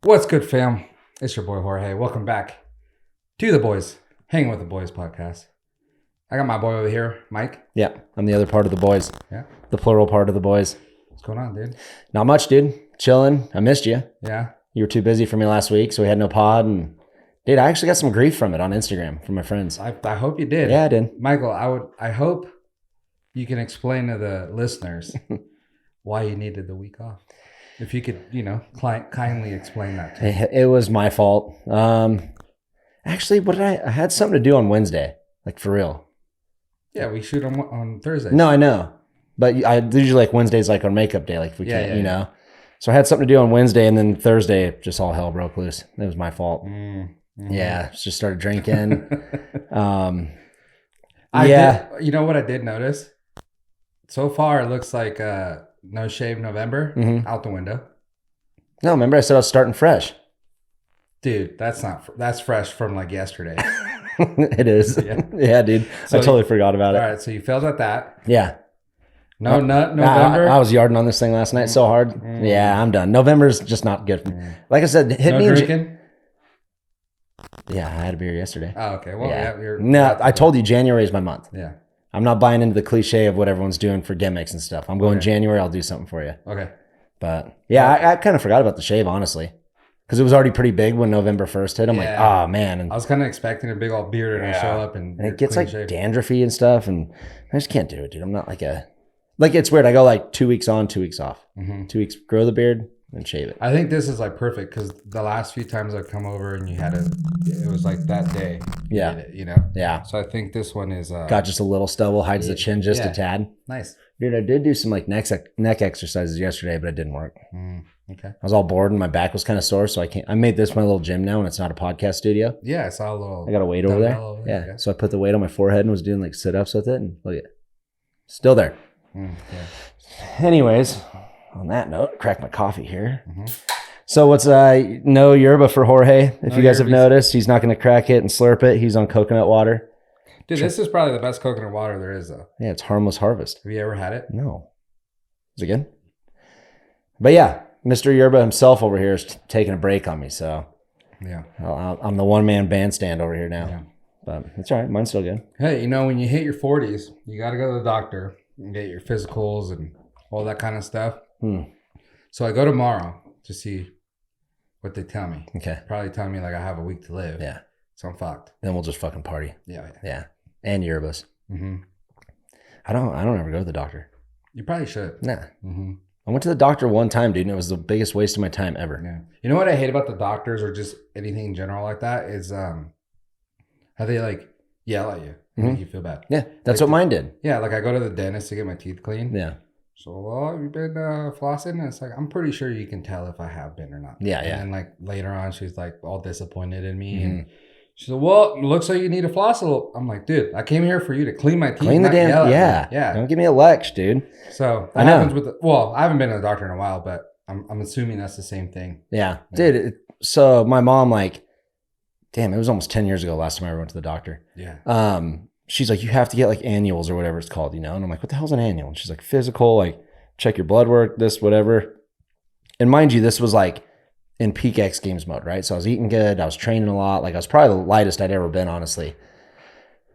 What's good, fam? It's your boy Jorge. Welcome back to the boys, Hanging with the Boys podcast. I got my boy over here, Mike. Yeah, I'm the other part of the boys. Yeah. The plural part of the boys. What's going on, dude? Not much, dude. Chilling. I missed you. Yeah. You were too busy for me last week, so we had no pod. And dude, I actually got some grief from it on Instagram from my friends. I hope you did. Yeah, I did. Michael, I hope you can explain to the listeners why you needed the week off. If you could, kindly explain that to me. It was my fault. Actually, what did I had something to do on Wednesday, like for real. Yeah, we shoot on Thursday. No, I know. But I usually like Wednesday's like our makeup day, like if we can't, you know. So I had something to do on Wednesday, and then Thursday, just all hell broke loose. It was my fault. Mm-hmm. Yeah, just started drinking. You know what I did notice? So far, it looks like no shave November out the window. No, remember I said I was starting fresh. Dude, that's fresh from like yesterday. It is. Yeah, dude. So I totally forgot about it. All right, so you failed at that. Yeah. November. I was yarding on this thing last night so hard. Yeah, I'm done. November's just not good for me. Like I said, hit me. Drinking? Yeah, I had a beer yesterday. Oh, okay. Well, yeah. No, I told you January is my month. Yeah. I'm not buying into the cliche of what everyone's doing for gimmicks and stuff. I'm going January. I'll do something for you. Okay. But yeah, I kind of forgot about the shave, honestly. Because it was already pretty big when November 1st hit. I'm like, oh, man. And I was kind of expecting a big old beard and I show up and it gets like dandruffy and stuff. And I just can't do it, dude. I'm not like it's weird. I go like 2 weeks on, 2 weeks off. 2 weeks, grow the beard, then shave it. I think this is like perfect because the last few times I've come over and it was like that day. Yeah. Did it, Yeah. So I think this one is. Got just a little stubble, hides the chin just a tad. Nice. Dude, I did do some like neck exercises yesterday, but it didn't work. Okay. I was all bored and my back was kind of sore, so I made this my little gym now, and it's not a podcast studio. Yeah, I saw a little. I got a weight over there. Yeah. So I put the weight on my forehead and was doing like sit-ups with it, and look at it. Still there. Anyways, on that note, crack my coffee here. So what's no yerba for Jorge? If you guys have noticed, he's not going to crack it and slurp it. He's on coconut water. Dude, this is probably the best coconut water there is, though. Yeah, it's Harmless Harvest. Have you ever had it? No. Is it good? But yeah, Mr. Yerba himself over here is taking a break on me, so yeah, I'm the one-man bandstand over here now. Yeah. But it's all right. Mine's still good. Hey, when you hit your 40s, you got to go to the doctor and get your physicals and all that kind of stuff. So I go tomorrow to see what they tell me. Okay. Probably tell me like I have a week to live. Yeah. So I'm fucked. Then we'll just fucking party. Yeah. And yerbas. I don't ever go to the doctor. You probably should. Nah. I went to the doctor one time, dude, and it was the biggest waste of my time ever. Yeah. You know what I hate about the doctors or just anything in general like that is how they like yell at you and make you feel bad. Yeah, that's what mine did. Yeah, like I go to the dentist to get my teeth cleaned. Yeah. So, well, have you been flossing? And it's like, I'm pretty sure you can tell if I have been or not. Yeah. And then like later on, she's like all disappointed in me. And she said, well, it looks like you need to floss a little. I'm like, dude, I came here for you to clean my teeth. Clean the damn, yeah. Don't give me a lex, dude. So that happens with I haven't been to the doctor in a while, but I'm assuming that's the same thing. Yeah. Dude, so my mom, like, damn, it was almost 10 years ago last time I ever went to the doctor. Yeah. She's like, you have to get like annuals or whatever it's called, And I'm like, what the hell's an annual? And she's like, physical, like check your blood work, this, whatever. And mind you, this was like in peak X Games mode, right? So I was eating good. I was training a lot. Like I was probably the lightest I'd ever been, honestly.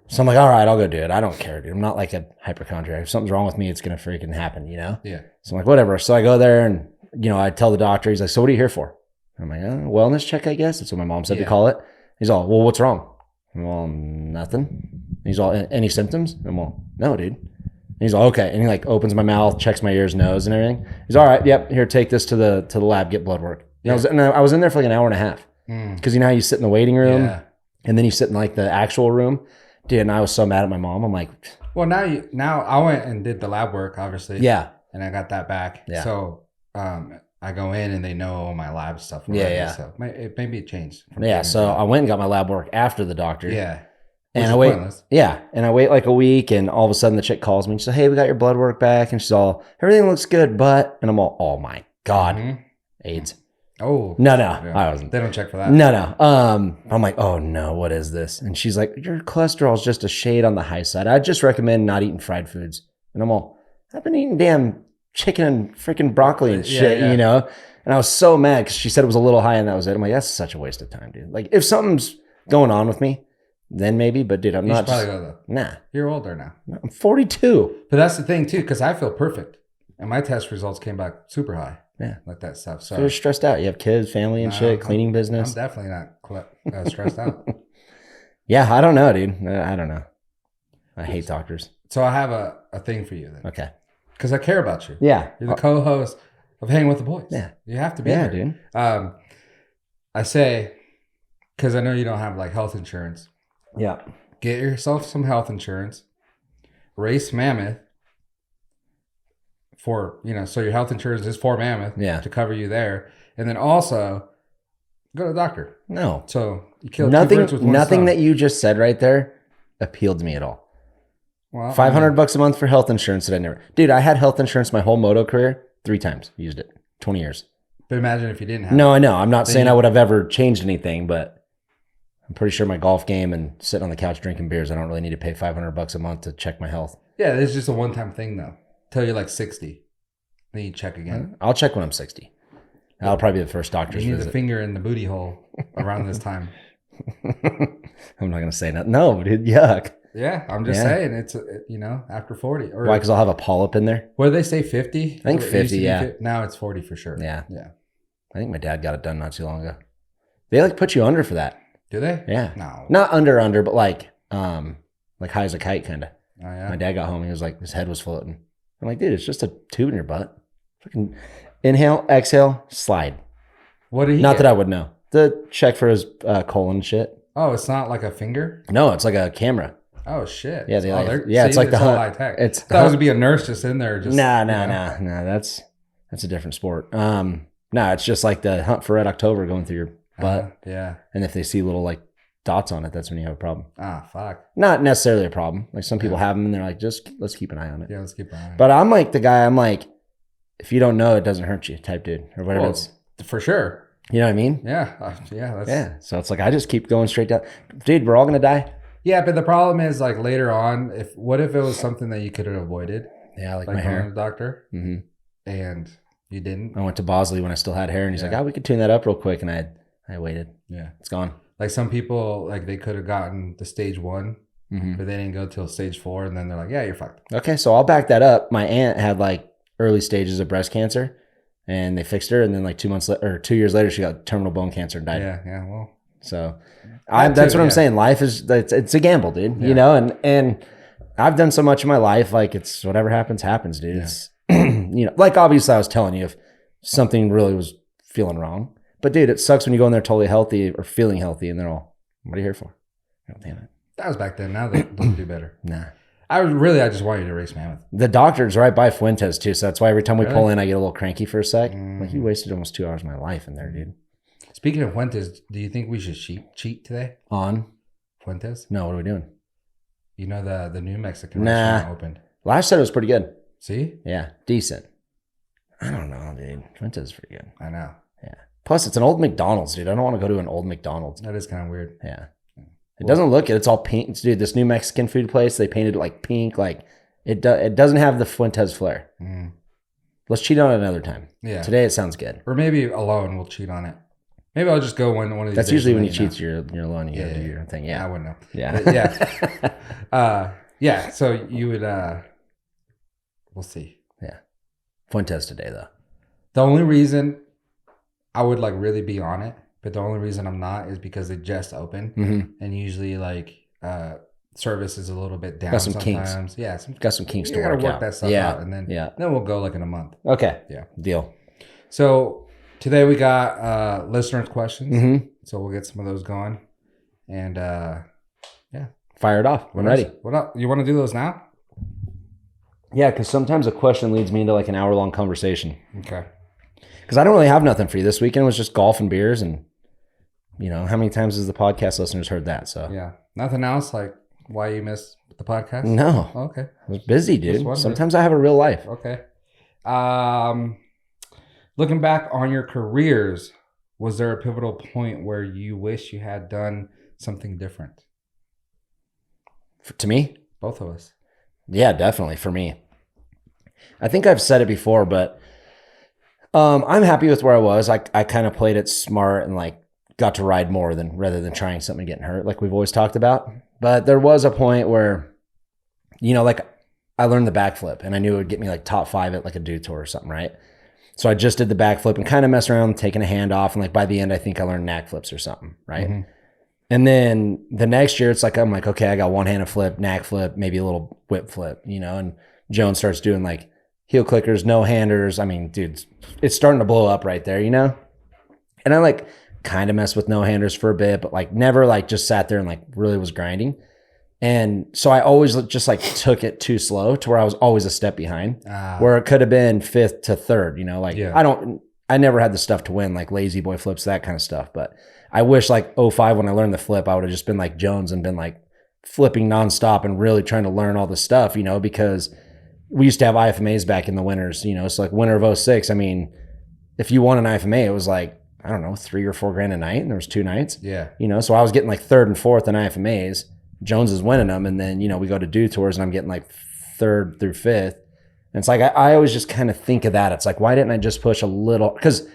So I'm like, all right, I'll go do it. I don't care, dude. I'm not like a hypochondriac. If something's wrong with me, it's going to freaking happen, Yeah. So I'm like, whatever. So I go there and, I tell the doctor, he's like, so what are you here for? I'm like, wellness check, I guess. That's what my mom said to call it. He's all, well, what's wrong? I'm, well, nothing. He's all, any symptoms? I'm all, no, dude. And he's all, okay. And he like opens my mouth, checks my ears, nose, and everything. He's all right. Yep. Here, take this to the lab, get blood work. Yeah. I was in there for like an hour and a half. Because how you sit in the waiting room and then you sit in like the actual room. Dude, and I was so mad at my mom. I'm like, well, now I went and did the lab work, obviously. Yeah. And I got that back. Yeah. So I go in and they know all my lab stuff. Already, yeah. So maybe it changed. So I went and got my lab work after the doctor. Yeah. And I wait. Pointless. Yeah. And I wait like a week, and all of a sudden the chick calls me and she's like, hey, we got your blood work back. And she's all, everything looks good, but, and I'm all, oh my God, AIDS. Oh. No, yeah. I wasn't. They don't check for that. No. I'm like, oh no, what is this? And she's like, your cholesterol is just a shade on the high side. I just recommend not eating fried foods. And I'm all, I've been eating damn chicken and freaking broccoli and shit, And And I was so mad because she said it was a little high and that was it. I'm like, that's such a waste of time, dude. Like, if something's going on with me, then maybe. But dude, I'm not. You should probably go though. Nah. You're older now. I'm 42. But that's the thing too, because I feel perfect, and my test results came back super high. Yeah, like that stuff. So you're stressed out. You have kids, family, and shit, cleaning business. I'm definitely not stressed out. Yeah, I don't know, dude. I don't know. I hate doctors. So I have a thing for you then. Okay. Because I care about you. Yeah. You're the co-host of Hanging with the Boys. Yeah. You have to be there. Dude. I say, because I know you don't have like health insurance. Yeah. Get yourself some health insurance. Race Mammoth for, so your health insurance is for Mammoth to cover you there. And then also go to the doctor. No. So you kill two birds with one nothing stone. that you just said right there appealed to me at all. Well, $500 a month for health insurance that I never. Dude, I had health insurance my whole moto career 3 times. Used it 20 years. But imagine if you didn't have No, I know. I'm not saying I would have ever changed anything, but I'm pretty sure my golf game and sitting on the couch drinking beers, I don't really need to pay $500 a month to check my health. Yeah, it's just a one-time thing though. Till you're like 60, then you check again. I'll check when I'm 60. That'll probably be the first doctor's You need visit. the finger in the booty hole around this time. I'm not gonna say that. No, dude, yuck. Yeah, I'm just saying it's after 40. Or why? Because I'll have a polyp in there. What did they say? 50? I think 50. Yeah. Now it's 40 for sure. Yeah. Yeah. I think my dad got it done not too long ago. They like put you under for that. Do they? Yeah. No. Not under, but like high as a kite kind of. Oh yeah. My dad got home. He was like, his head was floating. I'm like, dude, it's just a tube in your butt. Fucking inhale, exhale, slide. What did he? Not get? that I would know. The check for his colon and shit. Oh, it's not like a finger. No, it's like a camera. Oh shit. Yeah, it's like the high tech. It's that was to be a nurse just in there. Just nah. That's a different sport. No, it's just like the hunt for Red October going through your butt. Yeah. And if they see little like dots on it, that's when you have a problem. Ah, fuck. Not necessarily a problem. Like some people have them and they're like, just let's keep an eye on it. Yeah, let's keep an eye on it. But I'm like the guy. I'm like, if you don't know, it doesn't hurt you, type dude, or whatever. Well, it's for sure. You know what I mean? Yeah. Yeah. So it's like I just keep going straight down. Dude, we're all gonna die. Yeah, but the problem is like later on, what if it was something that you could have avoided? Yeah, like my going hair. to the doctor, Mm-hmm. and you didn't. I went to Bosley when I still had hair, and he's like, we could tune that up real quick, and I waited. Yeah, it's gone. Like some people, like they could have gotten to stage 1, but they didn't go till stage 4, and then they're like, yeah, you're fucked. Okay, so I'll back that up. My aunt had like early stages of breast cancer, and they fixed her, and then like 2 years later, she got terminal bone cancer and died. Yeah, well. So that's what I'm saying. Life it's a gamble, dude. Yeah. And I've done so much in my life, like it's whatever happens, dude. Yeah. It's like obviously I was telling you if something really was feeling wrong. But dude, it sucks when you go in there totally healthy or feeling healthy and they're all, what are you here for? Oh, damn it. That was back then. Now they do better. Nah. I just want you to race Mammoth. The doctor's right by Fuentes too, so that's why every time we pull in, I get a little cranky for a sec. Like you wasted almost 2 hours of my life in there, dude. Speaking of Fuentes, do you think we should cheat today? On Fuentes? No, what are we doing? You know the new Mexican restaurant opened. Last said it was pretty good. See? Yeah, decent. I don't know, dude. Fuentes is pretty good. I know. Yeah. Plus, it's an old McDonald's, dude. I don't want to go to an old McDonald's. That is kind of weird. Yeah. It doesn't look it. It's all pink. Dude, this new Mexican food place, they painted it like pink. Like it doesn't have the Fuentes flair. Let's cheat on it another time. Yeah. Today it sounds good. Or maybe alone we'll cheat on it. Maybe I'll just go one of these. That's days usually when you know. cheat, you're alone. You gotta do your own thing. Yeah. I wouldn't know. Yeah. But yeah. Yeah. So you would. We'll see. Yeah. Fuentes today though. The only reason I would like really be on it, but the only reason I'm not is because they just opened, and usually like service is a little bit down. Got some sometimes. kinks. Yeah, got some kinks to work work out. That stuff out, and then we'll go like in a month. Okay. Yeah. Deal. So today we got listeners' questions, so we'll get some of those going, and fire it off. I'm ready. What else? You want to do those now? Yeah, because sometimes a question leads me into like an hour-long conversation. Okay. Because I don't really have nothing for you. This weekend was just golf and beers, and how many times has the podcast listeners heard that? So yeah, nothing else. Like why you missed the podcast? No. Okay. I was busy, dude. Sometimes I have a real life. Okay. Looking back on your careers, was there a pivotal point where you wish you had done something different? To me? Both of us. Yeah, definitely for me. I think I've said it before, but I'm happy with where I was. I kind of played it smart and like got to ride more rather than trying something and getting hurt, like we've always talked about. But there was a point where, like I learned the backflip and I knew it would get me like top 5 at like a dude tour or something, right? So I just did the backflip and kind of messed around, taking a hand off. And like by the end, I think I learned knack flips or something, right? Mm-hmm. And then the next year, it's like, I'm like, okay, I got one-handed flip, knack flip, maybe a little whip flip, and Jones starts doing like heel clickers, no-handers. I mean, dude, it's starting to blow up right there, And I like kind of messed with no-handers for a bit, but like never like just sat there and like really was grinding. And so I always just like took it too slow to where I was always a step behind, where it could have been 5th to 3rd, I never had the stuff to win, like lazy boy flips, that kind of stuff. But I wish like 05 when I learned the flip, I would have just been like Jones and been like flipping nonstop and really trying to learn all this stuff, because we used to have IFMAs back in the winters, so like winter of 06. I mean, if you won an IFMA, it was like, I don't know, $3 or $4 grand a night, and there was 2 nights. Yeah. So I was getting like 3rd and 4th in IFMAs. Jones is winning them, and then we go to dude tours, and I'm getting like 3rd through 5th. And it's like I always just kind of think of that. It's like, why didn't I just push a little? Because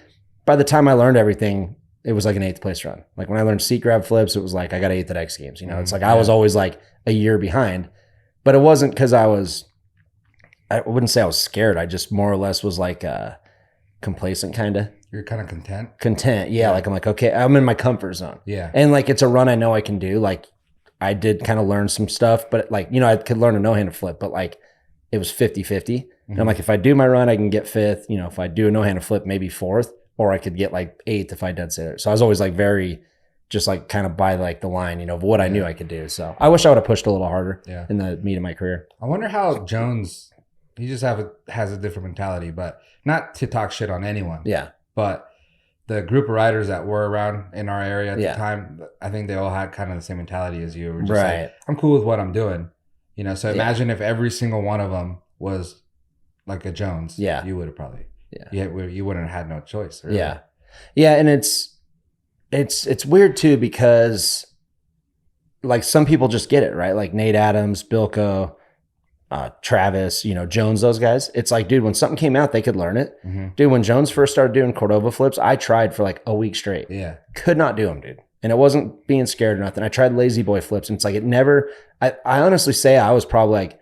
by the time I learned everything, it was like an 8th place run. Like when I learned seat grab flips, it was like I got 8th at X Games. It's like I was always like a year behind, but it wasn't because I wouldn't say I was scared. I just more or less was like complacent, kind of. You're kind of content. Content, yeah. Like I'm like, okay, I'm in my comfort zone. Yeah, and like it's a run I know I can do. Like I did kind of learn some stuff, but like I could learn a no-handed flip, but like it was 50-50. And I'm like, if I do my run, I can get 5th. If I do a no-handed flip, maybe 4th, or I could get like 8th if I did say it. So I was always like very, just like kind of by like the line, of what I knew I could do. So I wish I would have pushed a little harder in the meat of my career. I wonder how Jones, he just has a different mentality, but not to talk shit on anyone. Yeah. But the group of riders that were around in our area at the time, I think they all had kind of the same mentality as you. We're just like, I'm cool with what I'm doing. So imagine if every single one of them was like a Jones. Yeah. You would have probably, you wouldn't have had no choice. Really. Yeah. Yeah. And it's weird too, because like some people just get it, right? Like Nate Adams, Bilko, Travis, Jones, those guys. It's like, dude, when something came out, they could learn it. Mm-hmm. Dude, when Jones first started doing Cordova flips, I tried for like a week straight. Yeah. Could not do them, dude. And it wasn't being scared or nothing. I tried lazy boy flips, and it's like, I honestly say I was probably like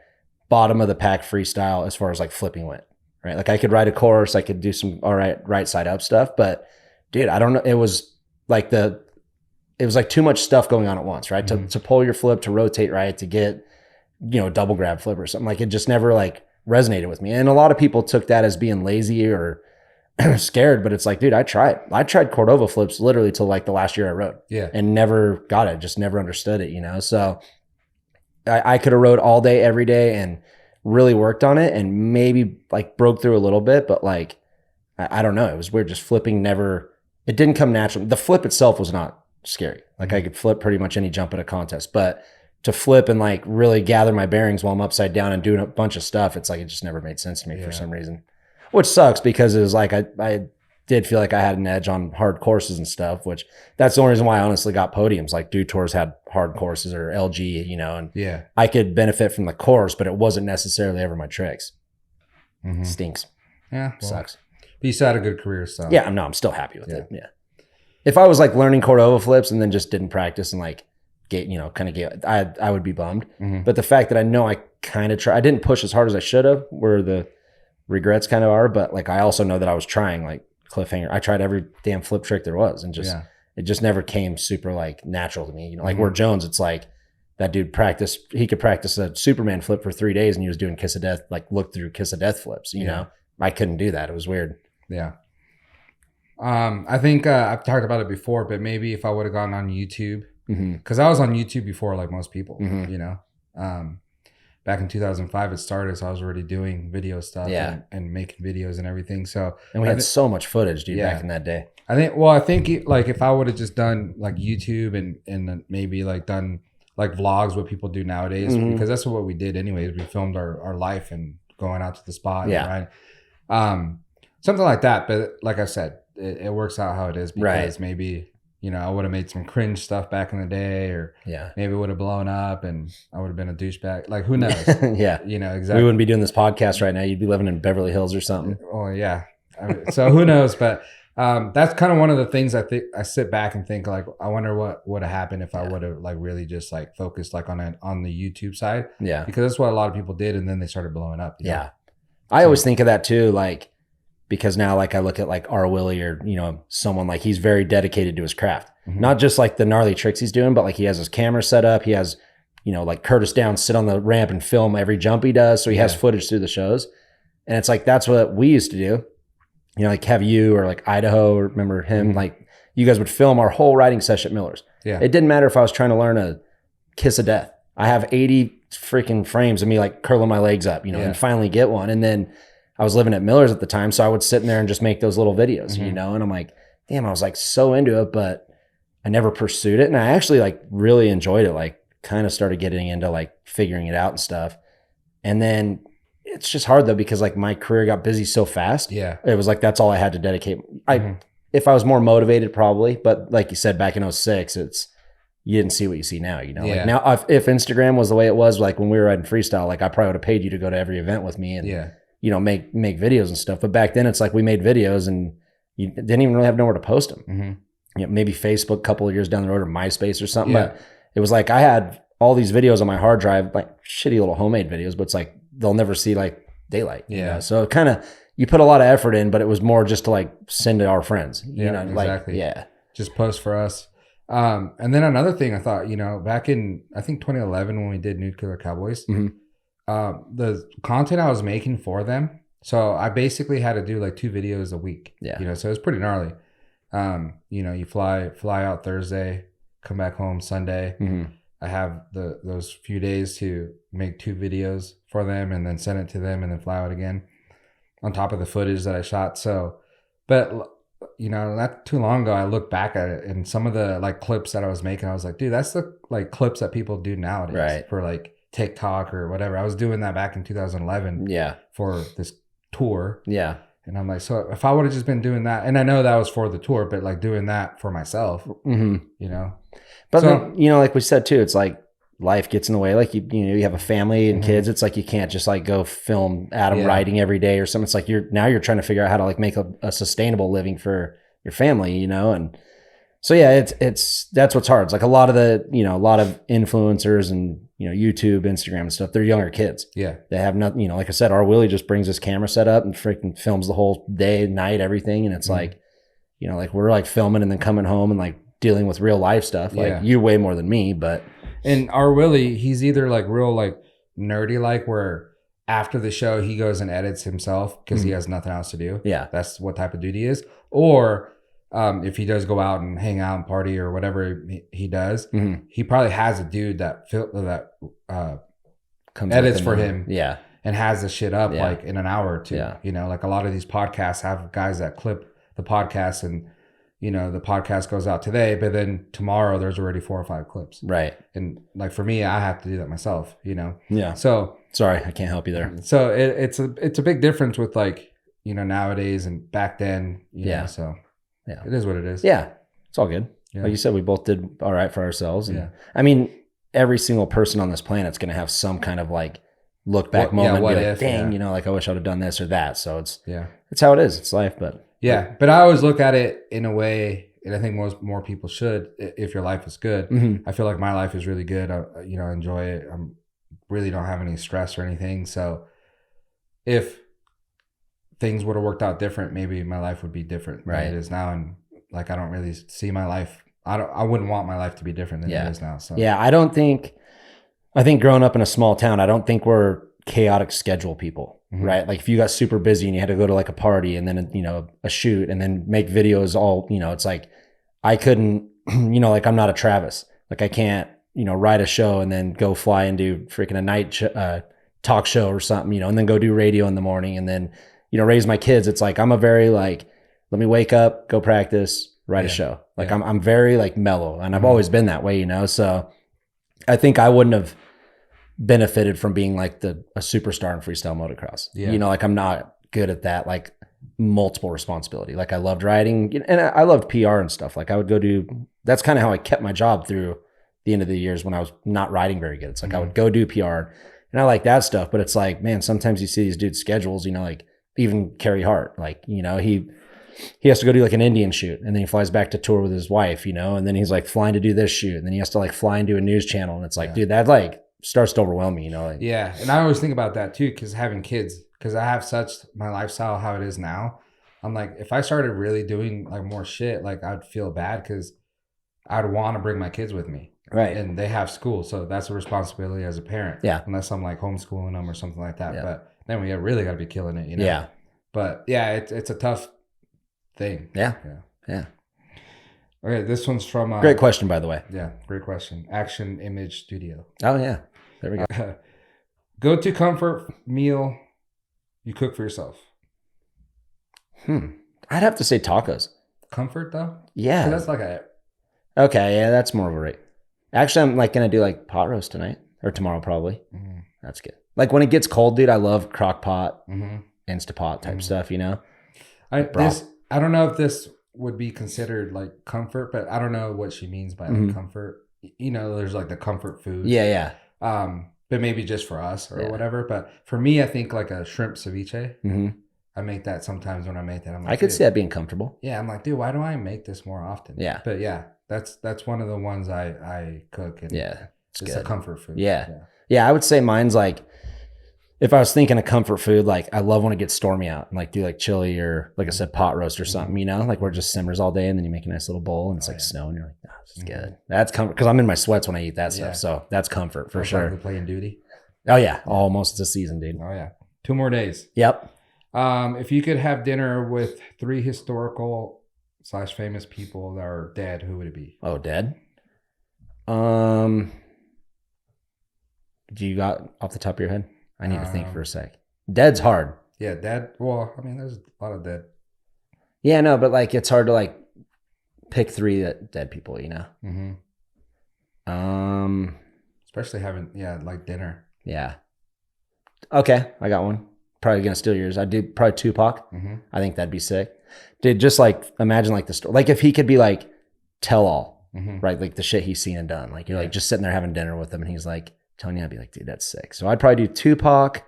bottom of the pack freestyle as far as like flipping went, right? Like I could ride a course, I could do some all right side up stuff, but dude, I don't know. It was like too much stuff going on at once, right? Mm-hmm. To pull your flip, to rotate right, to get, double grab flip or something. Like it just never like resonated with me. And a lot of people took that as being lazy or scared, but it's like, dude, I tried Cordova flips literally till like the last year I rode. Yeah. And never got it, just never understood it, So I could have rode all day, every day, and really worked on it and maybe like broke through a little bit, but like, I don't know. It was weird. Just flipping it didn't come natural. The flip itself was not scary. Like I could flip pretty much any jump at a contest, but to flip and like really gather my bearings while I'm upside down and doing a bunch of stuff, it's like it just never made sense to me for some reason, which sucks because it was like I did feel like I had an edge on hard courses and stuff, which that's the only reason why I honestly got podiums. Like dude tours had hard courses or LG, and I could benefit from the course, but it wasn't necessarily ever my tricks. Mm-hmm. Stinks. Yeah, sucks. But you still had a good career, so yeah, I'm still happy with it. Yeah. If I was like learning Cordova flips and then just didn't practice and like I would be bummed. Mm-hmm. But the fact that I know I kind of I didn't push as hard as I should have, where the regrets kind of are. But like I also know that I was trying, like cliffhanger. I tried every damn flip trick there was, and it just never came super like natural to me. Like where Jones, it's like that dude he could practice a Superman flip for 3 days, and he was doing Kiss of Death, like look through Kiss of Death flips. You know, I couldn't do that. It was weird. Yeah. I think I've talked about it before, but maybe if I would have gone on YouTube, because I was on YouTube before, like most people, back in 2005 it started, so I was already doing video stuff and making videos and everything. So we had so much footage, dude, back in that day. I think like if I would have just done like YouTube and maybe like done like vlogs, what people do nowadays, because that's what we did anyways. We filmed our life and going out to the spot, right? Something like that. But like I said, it works out how it is, because maybe I would have made some cringe stuff back in the day, or maybe it would have blown up and I would have been a douchebag. Like, who knows? Yeah. Exactly. We wouldn't be doing this podcast right now. You'd be living in Beverly Hills or something. Oh, yeah. So who knows? But that's kind of one of the things I think I sit back and think like, I wonder what would have happened if I would have like really just like focused like on the YouTube side. Yeah. Because that's what a lot of people did. And then they started blowing up. Yeah. I always think of that too. Like, because now like I look at like R. Willie or, you know, someone like he's very dedicated to his craft, not just like the gnarly tricks he's doing, but like he has his camera set up. He has, you know, like Curtis Downs sit on the ramp and film every jump he does. So he has footage through the shows. And it's like, that's what we used to do. You know, like have you or like Idaho, or remember him, like you guys would film our whole riding session at Miller's. Yeah. It didn't matter if I was trying to learn a kiss of death. I have 80 freaking frames of me like curling my legs up, you know, and finally get one. And then I was living at Miller's at the time. So I would sit in there and just make those little videos, you know, and I'm like, damn, I was like so into it, but I never pursued it. And I actually like really enjoyed it. Like kind of started getting into like figuring it out and stuff. And then it's just hard though, because like my career got busy so fast. Yeah. It was like, that's all I had to dedicate. If I was more motivated, probably, but like you said, back in 06, you didn't see what you see now, you know, like now if Instagram was the way it was, like when we were riding freestyle, like I probably would have paid you to go to every event with me and, you know, make videos and stuff. But back then it's like we made videos and you didn't even really have nowhere to post them. You know, maybe Facebook a couple of years down the road or MySpace or something. But it was like, I had all these videos on my hard drive, like shitty little homemade videos, but it's like, they'll never see like daylight. You know? So kind of, you put a lot of effort in, but it was more just to like send to our friends, you know, exactly. Like, just post for us. And then another thing I thought, you know, back in, I think 2011, when we did Nuclear Cowboys, the content I was making for them. So I basically had to do like 2 videos a week, you know, so it was pretty gnarly. You know, you fly out Thursday, come back home Sunday. I have those few days to make 2 videos for them and then send it to them and then fly out again on top of the footage that I shot. So, but you know, not too long ago, I looked back at it and some of the like clips that I was making, I was like, dude, that's the like clips that people do nowadays for like TikTok or whatever. I was doing that back in 2011 for this tour. And I'm like, so if I would have just been doing that, and I know that was for the tour, but like doing that for myself, you know. But so, then, you know, like we said too, it's like life gets in the way. Like you know, you have a family and kids. It's like you can't just like go film Adam riding every day or something. It's like you're trying to figure out how to like make a sustainable living for your family, you know. And so it's that's what's hard. It's like a lot of influencers and, you know, YouTube, Instagram and stuff, they're younger kids. They have nothing, you know, like I said, our Willie just brings his camera set up and freaking films the whole day, night, everything. And it's like, you know, like we're like filming and then coming home and like dealing with real life stuff. Like you way more than me, but. And our Willie, he's either like real like nerdy, like where after the show he goes and edits himself because he has nothing else to do. That's what type of dude he is. Or if he does go out and hang out and party or whatever he does, he probably has a dude that edits for him. And has the shit up like in an hour or two. You know, like a lot of these podcasts have guys that clip the podcast and, you know, the podcast goes out today, but then tomorrow there's already 4 or 5 clips. And like for me, I have to do that myself, you know? So sorry, I can't help you there. So it's a big difference with like, you know, nowadays and back then, you know, so it is what it is. It's all good. Like you said, we both did all right for ourselves. And I mean, every single person on this planet's going to have some kind of like look back moment. Be like, dang, you know, like I wish I would have done this or that. So it's how it is. It's life, but. But I always look at it in a way, and I think more people should, if your life is good. I feel like my life is really good. I, you know, enjoy it. I really don't have any stress or anything. So if things would have worked out different, maybe my life would be different than it is now. And like, I don't really see my life. I wouldn't want my life to be different than it is now. So I think growing up in a small town, I don't think we're chaotic schedule people. Right? Like if you got super busy and you had to go to like a party and then, you know, a shoot and then make videos all, you know, it's like, I couldn't, you know, like I'm not a Travis. Like I can't, you know, write a show and then go fly and do freaking a night talk show or something, you know, and then go do radio in the morning and then, you know, raise my kids. It's like, I'm a very like, let me wake up, go practice, write a show. Like I'm very like mellow and I've always been that way, you know? So I think I wouldn't have benefited from being like a superstar in freestyle motocross. You know, like I'm not good at that, like multiple responsibility. Like I loved riding and I loved PR and stuff. Like I would go that's kind of how I kept my job through the end of the years when I was not riding very good. It's like I would go do PR and I like that stuff, but it's like, man, sometimes you see these dudes' schedules, you know, like even carry heart. Like, you know, he has to go do like an Indian shoot, and then he flies back to tour with his wife, you know, and then he's like flying to do this shoot, and then he has to like fly into a news channel, and it's like, dude, that like starts to overwhelm me, you know? Like, yeah. And I always think about that too, because having kids, because I have such my lifestyle how it is now. I'm like, if I started really doing like more shit, like I'd feel bad because I'd want to bring my kids with me. Right. And they have school. So that's a responsibility as a parent. Yeah. Unless I'm like homeschooling them or something like that. Yeah. But then we really got to be killing it, you know? Yeah. But yeah, it's a tough thing. Yeah. Yeah. Yeah. Okay. This one's from. Great question, by the way. Yeah. Great question. Action Image Studio. Oh, yeah. There we go. Go to comfort meal you cook for yourself. I'd have to say tacos. Comfort though? Yeah. That's like a. Okay. Yeah. That's more of a rate. Actually, I'm like going to do like pot roast tonight or tomorrow probably. Mm-hmm. That's good. Like when it gets cold, dude, I love crock pot, Instapot type stuff, you know? I don't know if this would be considered like comfort, but I don't know what she means by like comfort. You know, there's like the comfort food. Yeah. But maybe just for us or whatever. But for me, I think like a shrimp ceviche. I make that sometimes when I make that. I'm like, I could see that being comfortable. Yeah. I'm like, dude, why do I make this more often? Yeah. But yeah, that's one of the ones I cook. And yeah. It's a comfort food. Yeah. I would say mine's like, if I was thinking of comfort food, like I love when it gets stormy out and like do like chili or like I said, pot roast or something, you know, like where it just simmers all day and then you make a nice little bowl and it's snow and you're like, oh, this is good. That's comfort because I'm in my sweats when I eat that stuff. So that's comfort for sure. Like playing duty. Oh yeah. Almost a season, dude. Oh yeah. 2 more days. Yep. If you could have dinner with 3 historical / famous people that are dead, who would it be? Oh, dead? Do you got off the top of your head? I need to think for a sec. Dead's hard. Yeah, dead. Well, I mean, there's a lot of dead. Yeah, no, but like it's hard to like pick 3 dead people, you know? Especially having, like dinner. Yeah. Okay, I got one. Probably gonna steal yours. I do probably Tupac. I think that'd be sick. Dude, just like imagine like the story. Like if he could be like tell all, right? Like the shit he's seen and done. Like you're like just sitting there having dinner with him and he's like telling you, I'd be like, dude, that's sick. So I'd probably do Tupac.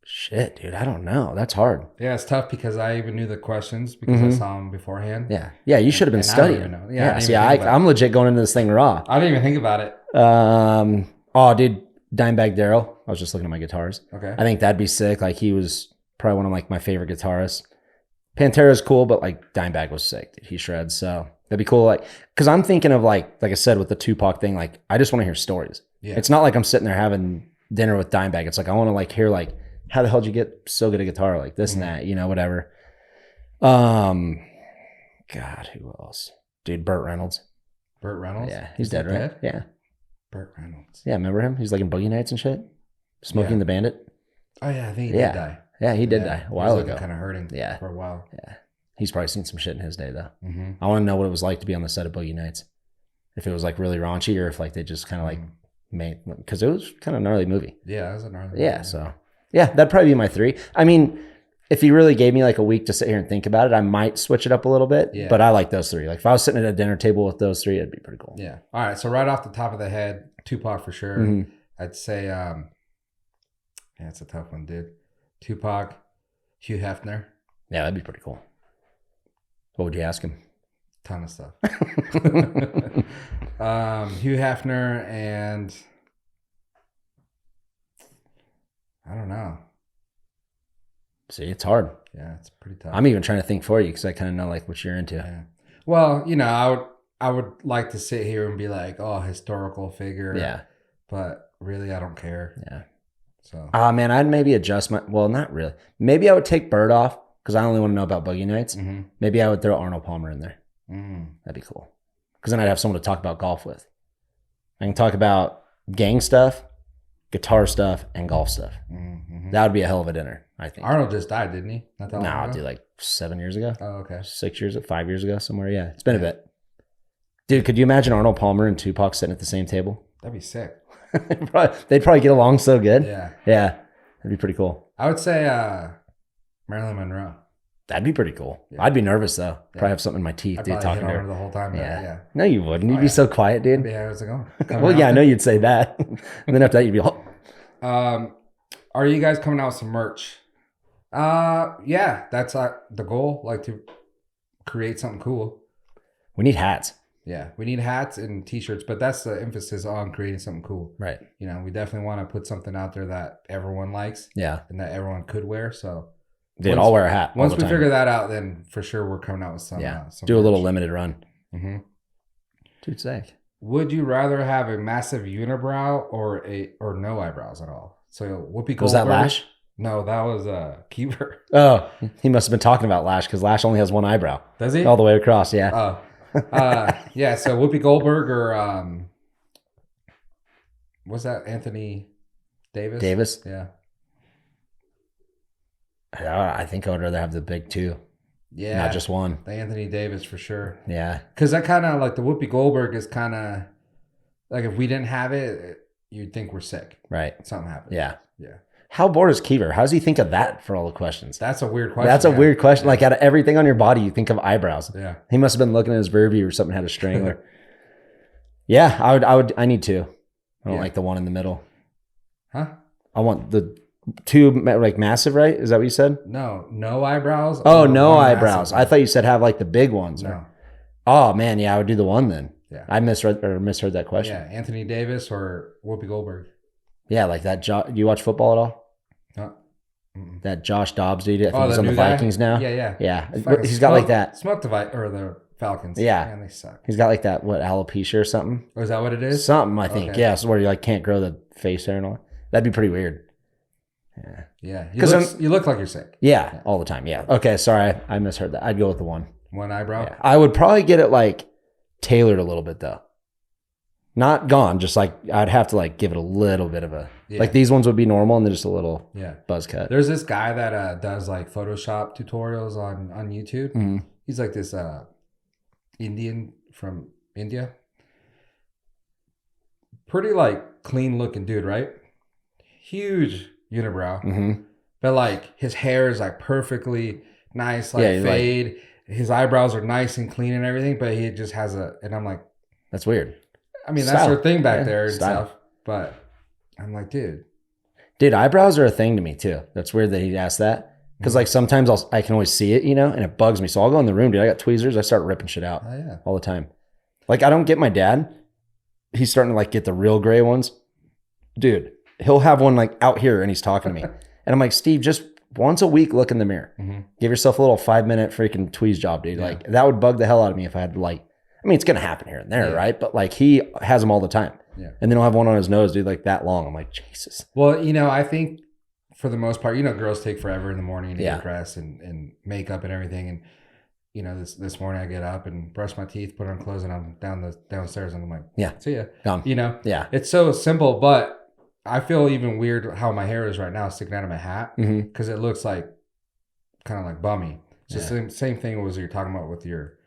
Shit, dude, I don't know. That's hard. Yeah, it's tough because I even knew the questions because I saw them beforehand. Yeah, you should have been studying. I'm legit going into this thing raw. I didn't even think about it. Oh, dude, Dimebag Darrell. I was just looking at my guitars. Okay. I think that'd be sick. Like he was probably one of like my favorite guitarists. Pantera's cool, but like Dimebag was sick. Dude. He shreds. So that'd be cool. Like, cause I'm thinking of like I said with the Tupac thing, like I just want to hear stories. Yeah. It's not like I'm sitting there having dinner with Dimebag. It's like, I want to like hear like, how the hell did you get so good at guitar? Like this and that, you know, whatever. God, who else? Dude, Burt Reynolds. Burt Reynolds? Yeah. He's dead, right? Dead? Yeah. Burt Reynolds. Yeah, remember him? He's like in Boogie Nights and shit. Smoking the Bandit. Oh yeah, I think he did die. Yeah, he did die a while ago. Kind of hurting for a while. Yeah. He's probably seen some shit in his day though. I want to know what it was like to be on the set of Boogie Nights. If it was like really raunchy or if like they just kind of like made, because it was kind of a gnarly movie. Yeah, it was a gnarly movie. Yeah, so yeah, that'd probably be my 3. I mean, if you really gave me like a week to sit here and think about it, I might switch it up a little bit. Yeah. But I like those 3. Like if I was sitting at a dinner table with those 3, it'd be pretty cool. Yeah. All right. So right off the top of the head, Tupac for sure. I'd say, it's a tough one, dude. Tupac, Hugh Hefner. Yeah, that'd be pretty cool. What would you ask him? Ton of stuff. Hugh Hefner and I don't know. See, it's hard. Yeah, it's pretty tough. I'm even trying to think for you because I kind of know like what you're into. Yeah. Well, you know, I would like to sit here and be like, oh, historical figure. Yeah. But really, I don't care. Yeah. So. Man, I'd maybe adjust my. Well, not really. Maybe I would take Bird off because I only want to know about Boogie Nights. Maybe I would throw Arnold Palmer in there. That'd be cool. Because then I'd have someone to talk about golf with. I can talk about gang stuff, guitar stuff, and golf stuff. That would be a hell of a dinner, I think. Arnold just died, didn't he? Not that long ago? Dude, like 7 years ago. Oh, okay. 6 years, 5 years ago, somewhere. Yeah, it's been a bit. Dude, could you imagine Arnold Palmer and Tupac sitting at the same table? That'd be sick. They'd probably get along so good. Yeah. Yeah, that'd be pretty cool. I would say Marilyn Monroe. That'd be pretty cool. Yeah. I'd be nervous though. Probably have something in my teeth, dude, talking to her the whole time. Yeah. No, you wouldn't. You'd be so quiet, dude. Yeah, how's it going? Well, yeah, I know you'd say that. And then after that, you'd be Are you guys coming out with some merch? Yeah, that's the goal. Like to create something cool. We need hats. Yeah, we need hats and t-shirts, but that's the emphasis on creating something cool. Right. You know, we definitely want to put something out there that everyone likes. Yeah. And that everyone could wear. So, dude, I'll wear a hat. Once we figure that out, then for sure we're coming out with some. Some do merch. A little limited run. Mm-hmm. Dude, sick. Would you rather have a massive unibrow or no eyebrows at all? So Whoopi Goldberg. Was that Lash? No, that was Keeper. Oh, he must have been talking about Lash because Lash only has one eyebrow. Does he? All the way across, yeah. Oh. Yeah, so Whoopi Goldberg or what's that? Anthony Davis? Yeah. I think I would rather have the big two. Yeah. Not just one. The Anthony Davis for sure. Yeah. Because that kind of like the Whoopi Goldberg is kind of like if we didn't have it, you'd think we're sick. Right. Something happened. Yeah. Yeah. How bored is Keeper? How does he think of that for all the questions? That's a weird question. That's a weird question. Yeah. Like out of everything on your body, you think of eyebrows. Yeah. He must have been looking at his rear view or something had a string. Or... Yeah, I need two. I don't like the one in the middle. Huh? I want the two like massive, right? Is that what you said? No eyebrows. Oh, no eyebrows. I thought you said have like the big ones. No. Oh man, yeah, I would do the one then. Yeah. I misheard that question. Yeah, Anthony Davis or Whoopi Goldberg. Yeah, like that. Do you watch football at all? That Josh Dobbs dude. I think he's on the Vikings now. Yeah. He's got like that. Smoke the Falcons. Yeah. Man, they suck. He's got like that, alopecia or something. Oh, is that what it is? Something, I think. Okay. Yeah, so where you like can't grow the face hair and all. That'd be pretty weird. Yeah. Yeah. Because you look like you're sick. Yeah, all the time. Yeah. Okay, sorry. I misheard that. I'd go with the one. One eyebrow? Yeah. I would probably get it like tailored a little bit though. Not gone, just like I'd have to like give it a little bit of a like these ones would be normal and they're just a little buzz cut. There's this guy that does like Photoshop tutorials on YouTube. Mm-hmm. He's like this Indian from India. Pretty like clean looking dude, right? Huge unibrow. Mm-hmm. But like his hair is like perfectly nice, like fade. His eyebrows are nice and clean and everything, but he just has and I'm like, that's weird. I mean, that's their thing back there and stuff. But I'm like, dude, eyebrows are a thing to me too. That's weird that he asked that. Because like sometimes I can always see it, and it bugs me. So I'll go in the room, dude. I got tweezers. I start ripping shit out all the time. Like I don't get my dad. He's starting to like get the real gray ones. Dude, he'll have one like out here and he's talking to me. And I'm like, Steve, just once a week, look in the mirror. Mm-hmm. Give yourself a little 5-minute freaking tweeze job, dude. Yeah. Like that would bug the hell out of me if I had to like, I mean, it's going to happen here and there, right? But like he has them all the time. Yeah. And then he'll have one on his nose, dude, like that long. I'm like, Jesus. Well, I think for the most part, girls take forever in the morning to get dressed and makeup and everything. And, this morning I get up and brush my teeth, put on clothes, and I'm downstairs and I'm like, see ya. Gone. Yeah. It's so simple, but I feel even weird how my hair is right now sticking out of my hat because it looks like kind of like bummy. It's the same thing as you're talking about with your...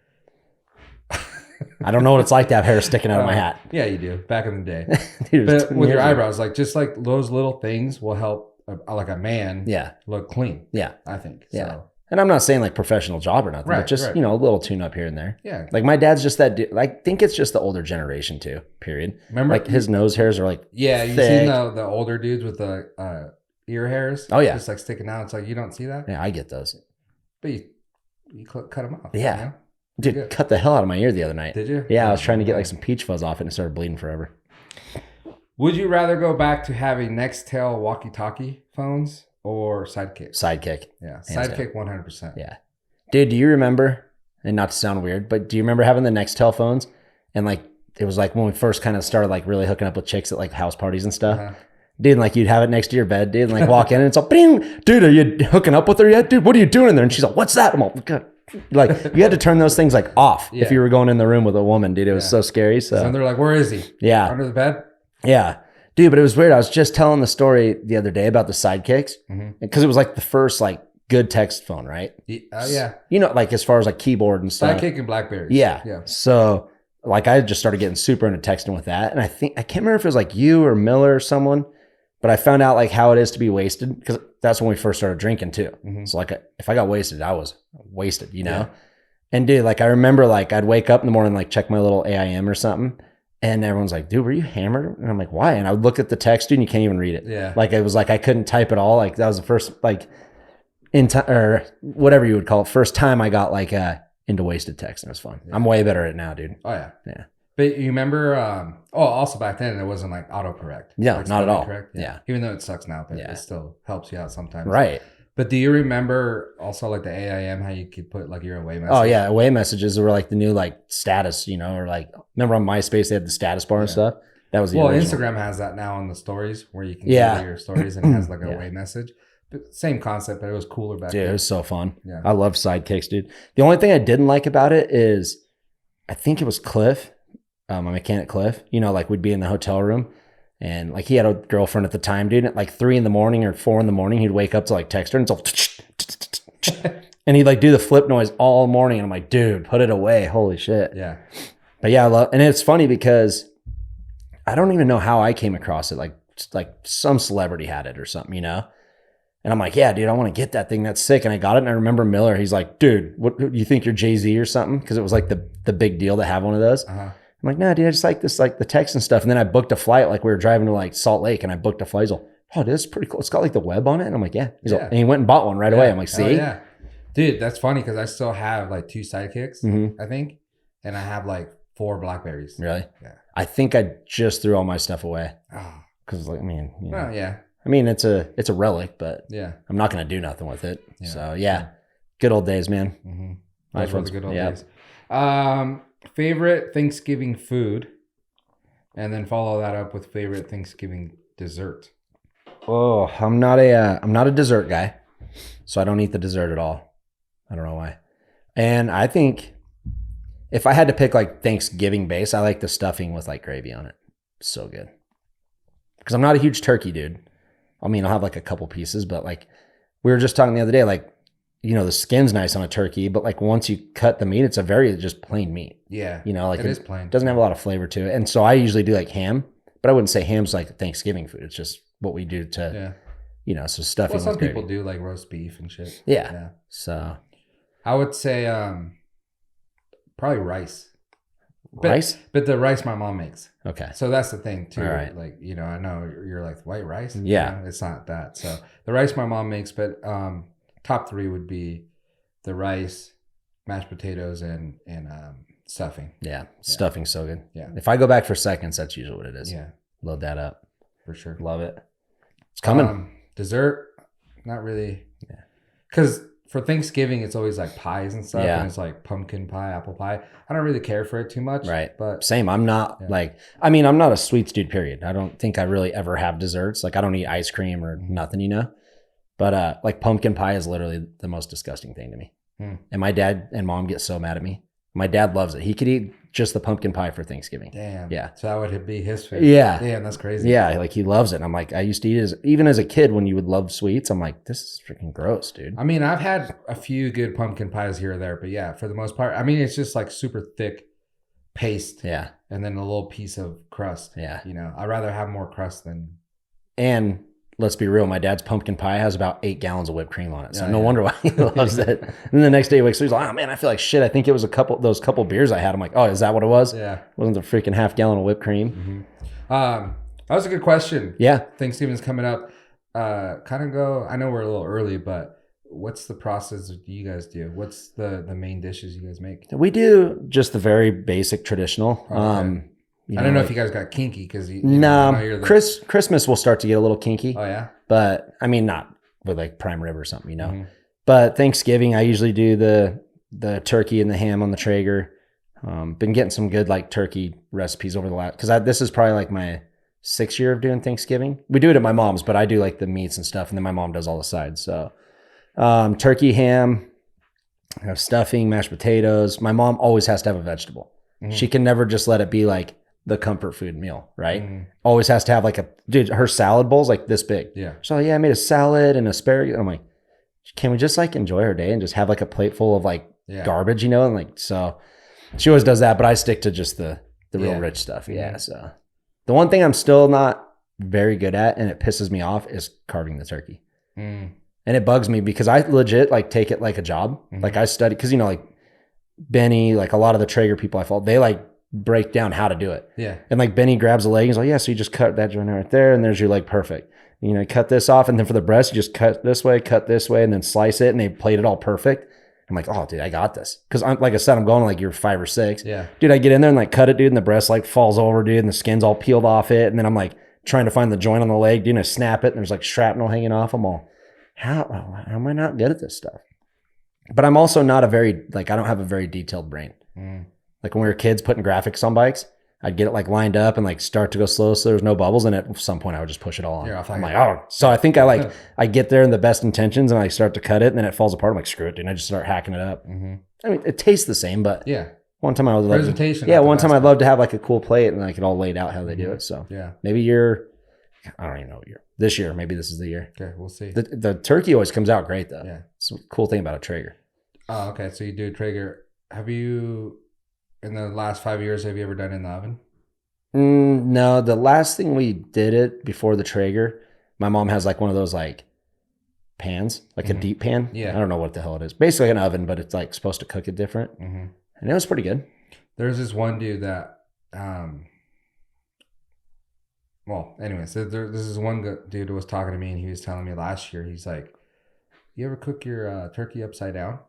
I don't know what it's like to have hair sticking out of my hat. Yeah, you do. Back in the day. Dude, but with your eyebrows, just like those little things will help like a man look clean. Yeah. I think. Yeah. So. And I'm not saying like professional job or nothing, but just, a little tune up here and there. Yeah. Like my dad's just that dude. I think it's just the older generation too, period. Remember? Like his nose hairs are like you've seen the older dudes with the ear hairs? Oh, yeah. Just like sticking out. It's like, you don't see that? Yeah, I get those. But you cut them off. Yeah. Dude, cut the hell out of my ear the other night. Did you? Yeah, I was trying to get like some peach fuzz off it and it started bleeding forever. Would you rather go back to having Nextel walkie-talkie phones or Sidekick? Sidekick. Yeah, Sidekick 100%. Yeah. Dude, do you remember, and not to sound weird, but do you remember having the Nextel phones? And like, it was like when we first kind of started like really hooking up with chicks at like house parties and stuff. Uh-huh. Dude, like you'd have it next to your bed, dude, and like walk in and it's all, bing, dude, are you hooking up with her yet? Dude, what are you doing in there? And she's like, what's that? I'm all, God. Like you had to turn those things like off if you were going in the room with a woman, dude. It was so scary. So they're like, where is he? Yeah. Under the bed? Yeah. Dude, but it was weird. I was just telling the story the other day about the Sidekicks because it was like the first like good text phone, right? Yeah. Like as far as like keyboard and stuff. Sidekick and BlackBerry. Yeah. So like I just started getting super into texting with that. And I can't remember if it was like you or Miller or someone, but I found out like how it is to be wasted because that's when we first started drinking too. Mm-hmm. So like if I got wasted, I was wasted, Yeah. And dude, like I remember like I'd wake up in the morning, like check my little AIM or something. And everyone's like, dude, were you hammered? And I'm like, why? And I would look at the text, dude, and you can't even read it. Yeah. Like, it was like, I couldn't type it all. Like, that was the first, like, or whatever you would call it, first time I got like into wasted text, and it was fun. Yeah. I'm way better at it now, dude. Oh, yeah. Yeah. But you remember, also back then, it wasn't like autocorrect. Yeah, like not at all. Correct. Yeah. Even though it sucks now, but it still helps you out sometimes. Right. But do you remember also like the AIM, how you could put like your away message? Oh yeah, away messages were like the new like status, you know, or like remember on MySpace they had the status bar and stuff. That was the original. Instagram has that now on the stories where you can go to your stories and it has like an away message. But same concept, but it was cooler back then. Dude, it was so fun. Yeah, I love sidekicks, dude. The only thing I didn't like about it is, I think it was Cliff, my mechanic Cliff. You know, like we'd be in the hotel room. And like he had a girlfriend at the time, dude. At like 3 a.m. or 4 a.m, he'd wake up to like text her and it's all and he'd like do the flip noise all morning. And I'm like, dude, put it away. Holy shit. Yeah. But yeah, and it's funny because I don't even know how I came across it. Like some celebrity had it or something, you know? And I'm like, yeah, dude, I want to get that thing. That's sick. And I got it. And I remember Miller, he's like, dude, what you think you're Jay-Z or something? Because it was like the big deal to have one of those. Uh-huh. I'm like, nah, dude, I just like this, like the text and stuff. And then I booked a flight, like we were driving to like Salt Lake, and I booked a flight. He's like, oh, dude, this is pretty cool. It's got like the web on it. And I'm like, yeah. He's like, and he went and bought one right away. I'm like, see? Yeah. Dude, that's funny because I still have like 2 sidekicks, I think. And I have like 4 Blackberries. Really? Yeah. I think I just threw all my stuff away. Because like, I mean, you know. Oh, yeah. I mean, it's a relic, but yeah, I'm not going to do nothing with it. Yeah. So yeah, good old days, man. Mm-hmm. Those were the good old days. Favorite Thanksgiving food? And then follow that up with favorite Thanksgiving dessert. Oh, I'm not a dessert guy, so I don't eat the dessert at all. I don't know why. And I think if I had to pick like Thanksgiving base, I like the stuffing with like gravy on it. So good. Because I'm not a huge turkey dude. I mean, I'll have like a couple pieces, but like we were just talking the other day, like, you know, the skin's nice on a turkey, but like once you cut the meat, it's a very just plain meat. Yeah. You know, like it is plain. Doesn't have a lot of flavor to it. And so I usually do like ham, but I wouldn't say ham's like Thanksgiving food. It's just what we do to, you know, so stuffing. Well, some people do like roast beef and shit. Yeah. So I would say probably rice. Rice? But the rice my mom makes. Okay. So that's the thing too. All right. Like, you know, I know you're like white rice. Yeah. You know, it's not that. So the rice my mom makes, but top 3 would be the rice, mashed potatoes, and stuffing. Yeah. Stuffing's so good. Yeah. If I go back for seconds, that's usually what it is. Yeah. Load that up. For sure. Love it. It's coming. Dessert, not really. Yeah. Because for Thanksgiving, it's always like pies and stuff. Yeah. And it's like pumpkin pie, apple pie. I don't really care for it too much. Right. But same. I'm not I'm not a sweets dude, period. I don't think I really ever have desserts. Like I don't eat ice cream or nothing, you know? But like pumpkin pie is literally the most disgusting thing to me. And my dad and mom get so mad at me. My dad loves it. He could eat just the pumpkin pie for Thanksgiving. Damn. Yeah. So that would be his favorite. Yeah. Damn, that's crazy. Yeah. Like he loves it. And I'm like, I used to eat it even as a kid when you would love sweets. I'm like, this is freaking gross, dude. I mean, I've had a few good pumpkin pies here or there, but yeah, for the most part, I mean, it's just like super thick paste. Yeah. And then a little piece of crust. Yeah. You know, I'd rather have more crust than. And let's be real, my dad's pumpkin pie has about 8 gallons of whipped cream on it. So no wonder why he loves it. And then the next day he wakes up, he's like, oh man, I feel like shit. I think it was those couple beers I had. I'm like, oh, is that what it was? Yeah. Wasn't the freaking half gallon of whipped cream? That was a good question. Yeah. Thanksgiving's coming up. I know we're a little early, but what's the process that you guys do? What's the main dishes you guys make? We do just the very basic traditional. Okay. I don't know if you guys got kinky because Christmas will start to get a little kinky. Oh yeah, but I mean not with like prime rib or something, you know. But Thanksgiving, I usually do the turkey and the ham on the Traeger. Been getting some good like turkey recipes over the last because this is probably like my 6th year of doing Thanksgiving. We do it at my mom's, but I do like the meats and stuff, and then my mom does all the sides. So turkey, ham, I have stuffing, mashed potatoes. My mom always has to have a vegetable. She can never just let it be like the comfort food meal, right? Always has to have like her salad bowl's like this big. Yeah. So I made a salad and asparagus. I'm like, can we just like enjoy her day and just have like a plate full of like garbage, you know? And like, so she always does that, but I stick to just the real rich stuff. Yeah. So the one thing I'm still not very good at, and it pisses me off, is carving the turkey. And it bugs me because I legit like take it like a job. Like I study, cause you know, like Benny, like a lot of the Traeger people I follow, they like break down how to do it. Yeah. And like Benny grabs a leg. He's like, yeah, so you just cut that joint right there. And there's your leg. Perfect. You know, cut this off. And then for the breast, you just cut this way, and then slice it. And they played it all perfect. I'm like, oh, dude, I got this. Because like I said, I'm going like you're 5 or 6. Yeah. Dude, I get in there and like cut it, dude. And the breast like falls over, dude. And the skin's all peeled off it. And then I'm like trying to find the joint on the leg, dude. And I snap it. And there's like shrapnel hanging off. I'm all, how am I not good at this stuff? But I'm also not I don't have a very detailed brain. Like when we were kids putting graphics on bikes, I'd get it like lined up and like start to go slow so there's no bubbles. And at some point I would just push it all on. I'm like, oh. So I think I get there in the best intentions and I start to cut it and then it falls apart. I'm like, screw it, dude. And I just start hacking it up. I mean, it tastes the same, but one time I would love I'd love to have like a cool plate and like it all laid out how they do it. So maybe I don't even know what year. This year, maybe this is the year. Okay, we'll see. The turkey always comes out great though. Yeah. It's a cool thing about a Traeger. Oh, okay. So you do a Traeger. Have you, in the last 5 years, have you ever done it in the oven? No, the last thing we did it before the Traeger, my mom has like one of those like pans, like a deep pan. Yeah. I don't know what the hell it is. Basically an oven, but it's like supposed to cook it different. And it was pretty good. There's this one dude that, well, anyways, this is one dude who was talking to me and he was telling me last year, he's like, you ever cook your turkey upside down?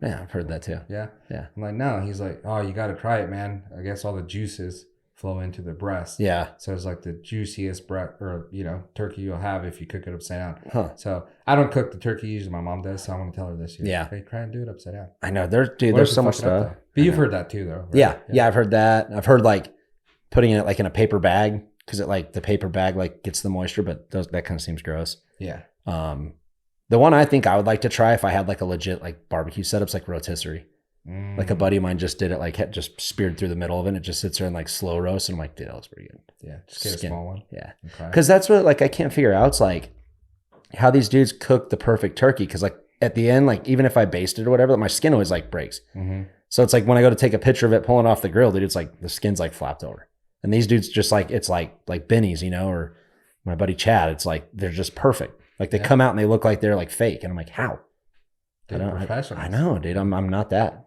Yeah, I've heard that too. Yeah? Yeah. I'm like, no. He's like, oh, you got to try it, man. I guess all the juices flow into the breast. Yeah. So it's like the juiciest breast or, turkey you'll have if you cook it upside down. Huh. So I don't cook the turkey, usually my mom does. So I want to tell her this year. Yeah. Hey, try and do it upside down. I know. There's so much stuff. But you've heard that too, though. Right? Yeah, I've heard that. I've heard like putting it like in a paper bag because it like the paper bag like gets the moisture, but that kind of seems gross. Yeah. The one I think I would like to try if I had like a legit like barbecue setup's like rotisserie. Like a buddy of mine just did it, like just speared through the middle of it and it just sits there and like slow roast. And I'm like, dude, that looks pretty good. Yeah. Just get a small one. Yeah. Okay. Cause that's what like I can't figure out. It's like how these dudes cook the perfect turkey. Cause like at the end, like even if I baste it or whatever, my skin always like breaks. So it's like when I go to take a picture of it pulling off the grill, dude, it's like the skin's like flapped over. And these dudes just like, it's like Benny's, or my buddy Chad, it's like, they're just perfect. Like they come out and they look like they're like fake. And I'm like, how? I know, dude. I'm not that.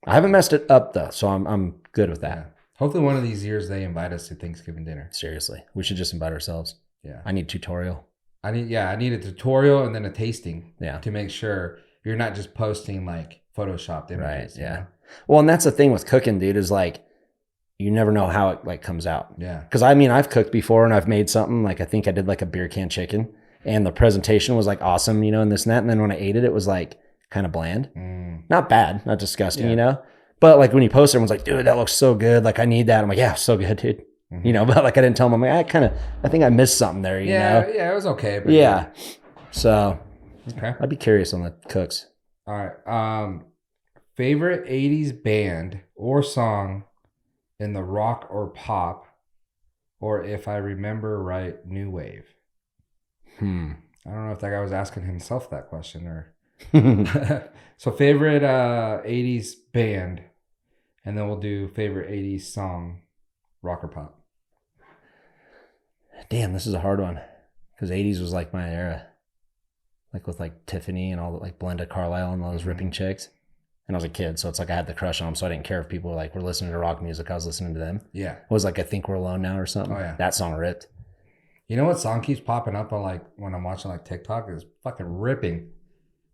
I haven't messed it up though, so I'm good with that. Yeah. Hopefully one of these years they invite us to Thanksgiving dinner. Seriously. We should just invite ourselves. Yeah. I need a tutorial. I need a tutorial and then a tasting. Yeah. To make sure you're not just posting like photoshopped images. Right. Yeah. Well, and that's the thing with cooking, dude, is like you never know how it like comes out. Yeah. Because I mean, I've cooked before and I've made something like I think I did like a beer can chicken and the presentation was like awesome, and this and that. And then when I ate it, it was like kind of bland. Not bad, not disgusting, But like when you post it, everyone's like, dude, that looks so good. Like I need that. I'm like, yeah, so good, dude. But like I didn't tell them. I'm like, I think I missed something there, you know? Yeah, it was okay. But yeah. So okay. I'd be curious on the cooks. All right. Favorite 80s band or song in the rock or pop, or if I remember right, new wave? I don't know if that guy was asking himself that question or... So favorite 80s band, and then we'll do favorite 80s song, rock or pop. Damn, this is a hard one because 80s was like my era, like with like Tiffany and all the like Belinda Carlisle and all those ripping chicks. And I was a kid, so it's like I had the crush on them, so I didn't care if people were listening to rock music. I was listening to them. Yeah, it was like I Think We're Alone Now or something. Oh yeah, that song ripped. You know what song keeps popping up on like when I'm watching like TikTok is fucking ripping.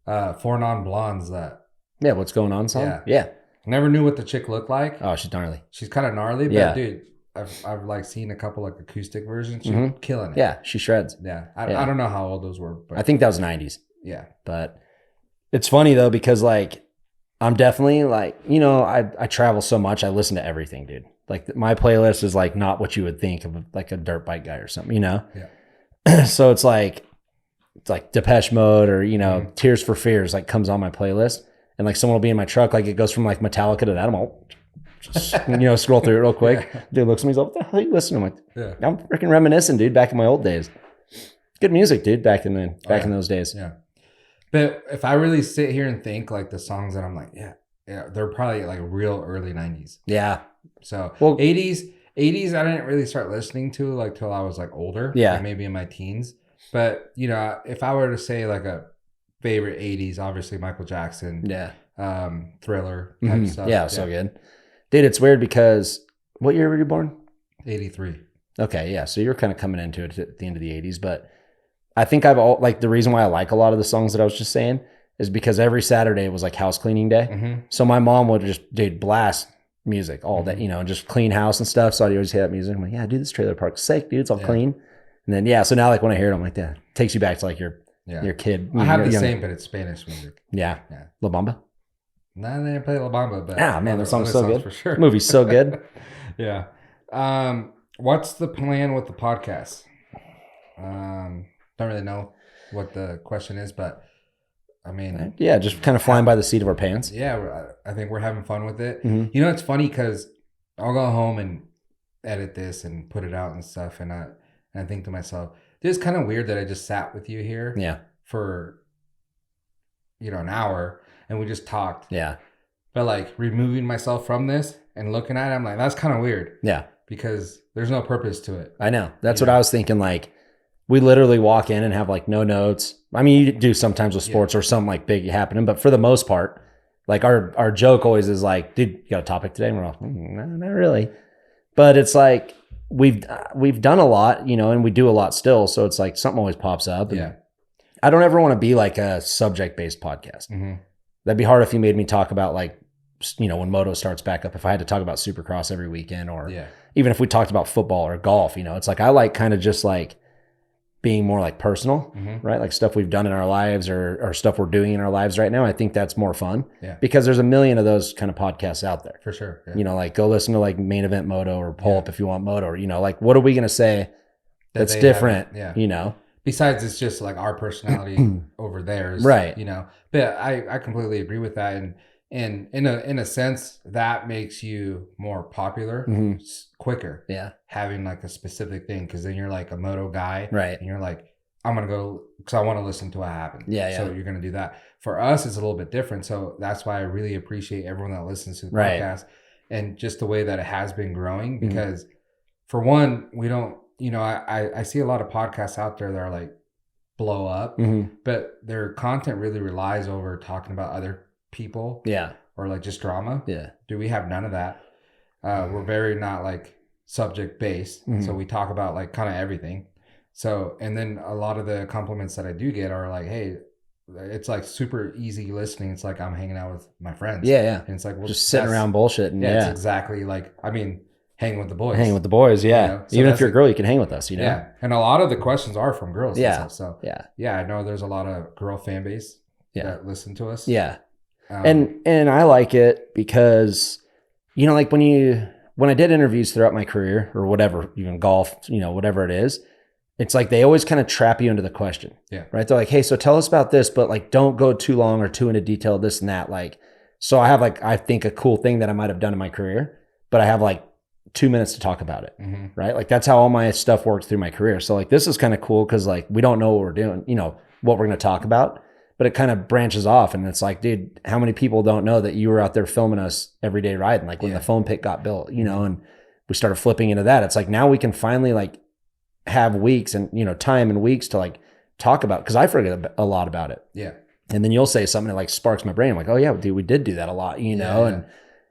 Four Non-Blondes, that. Yeah, What's Going On song? Yeah. Never knew what the chick looked like. Oh, she's gnarly. She's kind of gnarly, but dude, I've like seen a couple like acoustic versions. She's killing it. Yeah, she shreds. Yeah. I don't know how old those were, but I think that was 90s. Yeah. But it's funny though, because like I'm definitely like, I travel so much. I listen to everything, dude. Like my playlist is like not what you would think of like a dirt bike guy or something, Yeah. So it's like Depeche Mode or, Tears for Fears like comes on my playlist and like someone will be in my truck. Like it goes from like Metallica to that. I'm all, just, scroll through it real quick. Yeah. Dude looks at me, he's like, what the hell are you listening to? I'm like, I'm freaking reminiscing, dude, back in my old days. Good music, dude, back in those days. Yeah. But if I really sit here and think like the songs that I'm like, yeah, they're probably like real early 90s. Yeah. So 80s, I didn't really start listening to like till I was like older. Yeah. Like maybe in my teens. But, if I were to say like a favorite 80s, obviously Michael Jackson. Yeah. Thriller type stuff. Yeah, so good. Dude, it's weird because what year were you born? 83. Okay, yeah. So you're kind of coming into it at the end of the 80s, but I think the reason why I like a lot of the songs that I was just saying is because every Saturday was like house cleaning day. Mm-hmm. So my mom would just blast music all day, just clean house and stuff. So I'd always hear that music. I'm like, yeah, dude, this trailer park's sick, dude. It's all clean. And then, so now like when I hear it, I'm like, that takes you back to like your kid. I have the same, but it's Spanish music. Yeah. La Bamba? No, they didn't play La Bamba, but man, the song's so good. For sure. The movie's so good. Yeah. What's the plan with the podcast? Don't really know what the question is, but I mean, yeah, just kind of flying by the seat of our pants. Yeah, I think we're having fun with it. Mm-hmm. You know, it's funny because I'll go home and edit this and put it out and stuff, and I think to myself, it's kind of weird that I just sat with you here, for an hour and we just talked. Yeah, but like removing myself from this and looking at it, I'm like, that's kind of weird. Yeah, because there's no purpose to it. I know. That's what I was thinking. Like, we literally walk in and have like no notes. I mean, you do sometimes with sports or something like big happening, but for the most part, like our joke always is like, dude, you got a topic today? And we're all, no, not really. But it's like, we've done a lot, and we do a lot still. So it's like something always pops up. And I don't ever want to be like a subject-based podcast. Mm-hmm. That'd be hard if you made me talk about like, when moto starts back up, if I had to talk about Supercross every weekend, or even if we talked about football or golf, it's like, I like kind of just like being more like personal, right? Like stuff we've done in our lives or stuff we're doing in our lives right now. I think that's more fun because there's a million of those kind of podcasts out there. For sure. Yeah. Like go listen to like Main Event Moto or Pull Up if you want moto, or, like, what are we going to say that's different, Besides, it's just like our personality over theirs. Right. But I completely agree with that. And in a sense, that makes you more popular quicker. Yeah. Having like a specific thing, because then you're like a moto guy. Right. And you're like, I'm going to go because I want to listen to what happened. Yeah. So you're going to do that. For us, it's a little bit different. So that's why I really appreciate everyone that listens to the podcast and just the way that it has been growing. Because for one, we don't, I see a lot of podcasts out there that are like blow up, but their content really relies over talking about other people. Yeah. Or like just drama. Yeah. Do we have none of that? We're very not like subject based. So we talk about like kind of everything. So, and then a lot of the compliments that I do get are like, hey, it's like super easy listening. It's like I'm hanging out with my friends. Yeah. Yeah. And it's like, well, just sitting around bullshitting. It's exactly like, I mean, hang with the boys. Hang with the boys, yeah. So even if you're a girl, you can hang with us, Yeah. And a lot of the questions are from girls. Yeah. And stuff. So yeah, I know there's a lot of girl fan base that listen to us. Yeah. And I like it because, like when I did interviews throughout my career or whatever, even golf, whatever it is, it's like they always kind of trap you into the question. Yeah. Right. They're like, hey, so tell us about this, but like don't go too long or too into detail, this and that. Like, so I have like, I think a cool thing that I might have done in my career, but I have like 2 minutes to talk about it. Right. Like that's how all my stuff worked through my career. So like this is kind of cool because like we don't know what we're doing, what we're going to talk about. But it kind of branches off, and it's like, dude, how many people don't know that you were out there filming us every day riding? Like when the foam pit got built, and we started flipping into that. It's like now we can finally like have weeks and time and weeks to like talk about, because I forget a lot about it. Yeah. And then you'll say something that like sparks my brain. I'm like, oh yeah, dude, we did do that a lot, and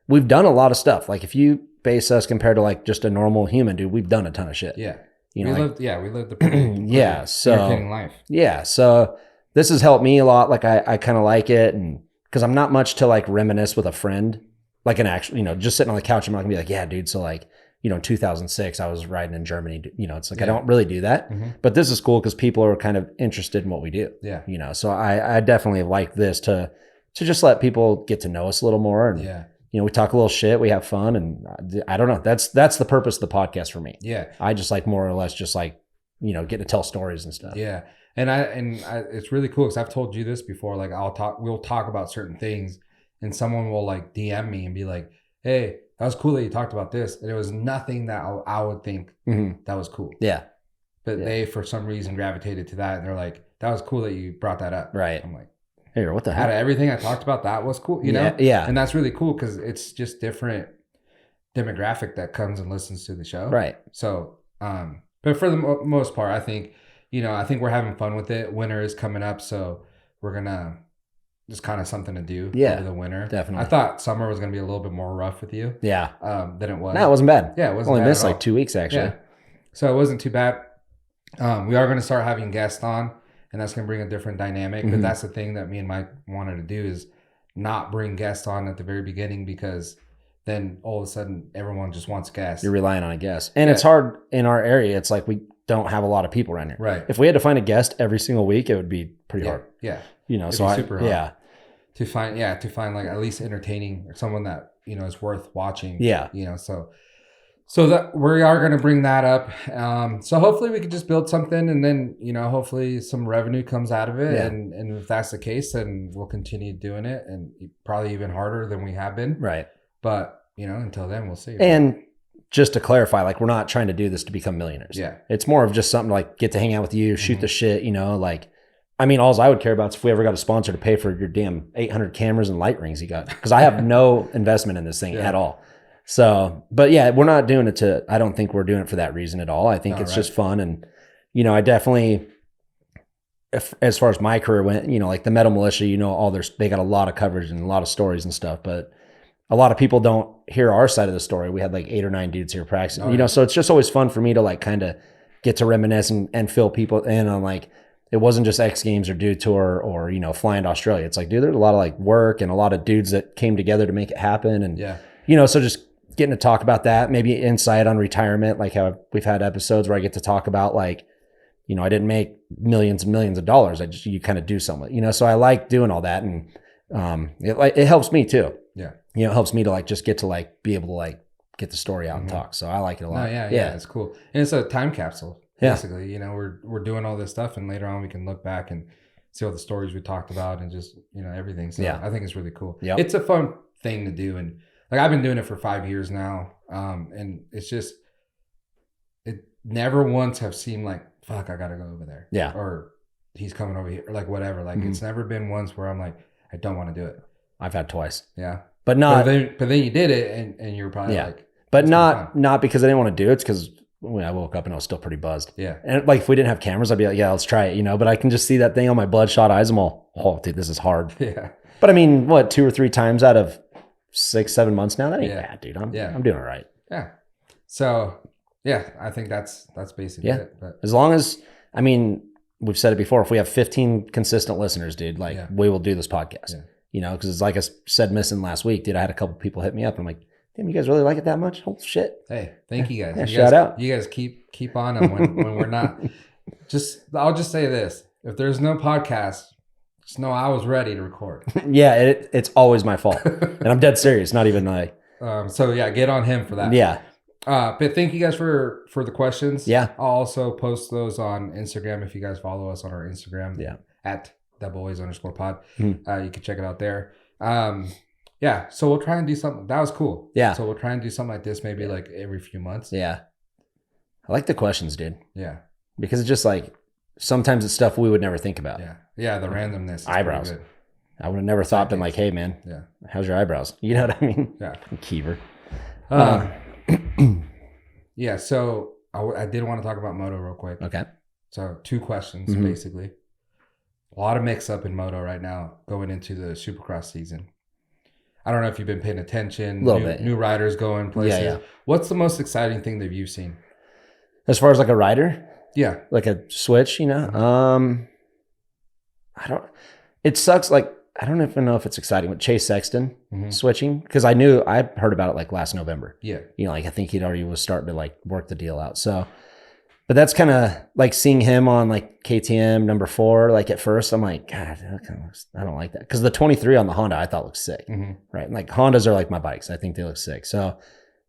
we've done a lot of stuff. Like if you base us compared to like just a normal human, dude, we've done a ton of shit. Yeah. We lived the pretty so entertaining life. Yeah. So this has helped me a lot. Like I kind of like it, and because I'm not much to like reminisce with a friend, like an actual, just sitting on the couch. I'm not gonna be like, yeah, dude. So like, in 2006, I was riding in Germany. It's like I don't really do that, but this is cool because people are kind of interested in what we do. Yeah. So I definitely like this to just let people get to know us a little more, and we talk a little shit, we have fun, and I don't know. That's the purpose of the podcast for me. Yeah. I just like more or less just like getting to tell stories and stuff. Yeah. And I it's really cool because I've told you this before. Like we'll talk about certain things, and someone will like DM me and be like, "Hey, that was cool that you talked about this," and it was nothing that I would think that was cool. Yeah, but they for some reason gravitated to that, and they're like, "That was cool that you brought that up." Right. I'm like, "Hey, what the heck?" Out of everything I talked about, that was cool. Yeah. And that's really cool because it's just different demographic that comes and listens to the show. Right. So, but for the most part, I think. I think we're having fun with it. Winter is coming up, so we're gonna just kind of something to do Yeah, over the winter. definitely. I thought summer was going to be a little bit more rough with you. Yeah. Than it was. No, it wasn't bad. Yeah, it wasn't only bad missed at like all. 2 weeks actually. Yeah. So it wasn't too bad. We are going to start having guests on, and that's going to bring a different dynamic. But that's the thing that me and Mike wanted to do is not bring guests on at the very beginning, because then all of a sudden everyone just wants guests. You're relying on a guest. And it's hard in our area. It's like we don't have a lot of people around here. Right. If we had to find a guest every single week, it would be pretty hard. Yeah. You know, It'd so be super hard. yeah. To find like at least entertaining or someone that, you know, is worth watching. Yeah. You know, so that we are going to bring that up. So hopefully we could just build something, and then, you know, hopefully some revenue comes out of it. Yeah. And if that's the case, then we'll continue doing it, and probably even harder than we have been. Right. But, you know, until then we'll see. And just to clarify, like, we're not trying to do this to become millionaires. Yeah. It's more of just something like get to hang out with you, shoot the shit, you know, like, I mean, all I would care about is if we ever got a sponsor to pay for your damn 800 cameras and light rings you got. Because I have no investment in this thing at all. So, but yeah, we're not doing it I don't think we're doing it for that reason at all. I think it's just fun. And, you know, I definitely, as far as my career went, you know, like the Metal Militia, you know, they got a lot of coverage and a lot of stories and stuff. But a lot of people don't hear our side of the story. We had like 8 or 9 dudes here practicing, you know, so it's just always fun for me to like kind of get to reminisce and fill people in on like, it wasn't just X Games or Dude Tour or, you know, flying to Australia. It's like, dude, there's a lot of like work and a lot of dudes that came together to make it happen. And, you know, so just getting to talk about that, maybe insight on retirement, like how we've had episodes where I get to talk about like, you know, I didn't make millions and millions of dollars. You kind of do something, you know, so I like doing all that. And it helps me too. Yeah. You know, it helps me to like just get to like be able to like get the story out and talk. So I like it a lot. Yeah. It's cool. And it's a time capsule. Basically, you know, we're doing all this stuff, and later on we can look back and see all the stories we talked about and just, you know, everything. So I think it's really cool. Yep. It's a fun thing to do. And like, I've been doing it for 5 years now. And it's just, it never once have seemed like, fuck, I got to go over there. Yeah. Or he's coming over here, or like whatever. Like it's never been once where I'm like, I don't want to do it. I've had twice. Yeah. But not. But then you did it, and you were probably like. But not because I didn't want to do it. It's because when I woke up and I was still pretty buzzed. Yeah. And like, if we didn't have cameras, I'd be like, yeah, let's try it, you know, but I can just see that thing on my bloodshot eyes. I'm all, oh, dude, this is hard. Yeah. But I mean, what, 2 or 3 times out of 6-7 months now? That ain't bad, dude. I'm doing all right. Yeah. So yeah, I think that's basically it. But as long as, I mean, we've said it before, if we have 15 consistent listeners, dude, like we will do this podcast, you know, because it's like I said, missing last week, dude, I had a couple people hit me up and I'm like, damn, you guys really like it that much? Holy shit. Hey, thank you guys. Shout out. You guys keep on them when we're not. I'll just say this. If there's no podcast, just know I was ready to record. Yeah, it's always my fault. And I'm dead serious, not even like. So yeah, get on him for that. Yeah. But thank you guys for the questions. Yeah. I'll also post those on Instagram if you guys follow us on our Instagram. Yeah. At @theboys_pod. You can check it out there. Yeah, so we'll try and do something. That was cool. Yeah. So we'll try and do something like this maybe like every few months. Yeah. I like the questions, dude. Yeah. Because it's just like, sometimes it's stuff we would never think about. Yeah. Yeah, the randomness. Eyebrows. I would have never thought, been like, hey, man, how's your eyebrows? You know what I mean? Yeah. Keeper. Yeah, so I did want to talk about moto real quick. Okay. So 2 questions, basically. A lot of mix up in moto right now going into the Supercross season. I don't know if you've been paying attention. New riders going places. Yeah. What's the most exciting thing that you've seen? As far as like a rider? Yeah. Like a switch, you know? It sucks. Like, I don't even know if it's exciting with Chase Sexton switching, because I heard about it like last November. Yeah. You know, like I think he'd already was starting to like work the deal out. So, but that's kind of like seeing him on like KTM number 4. Like at first I'm like, God, I don't like that. Cause the 23 on the Honda I thought looked sick. Right. And like Hondas are like my bikes. I think they look sick. So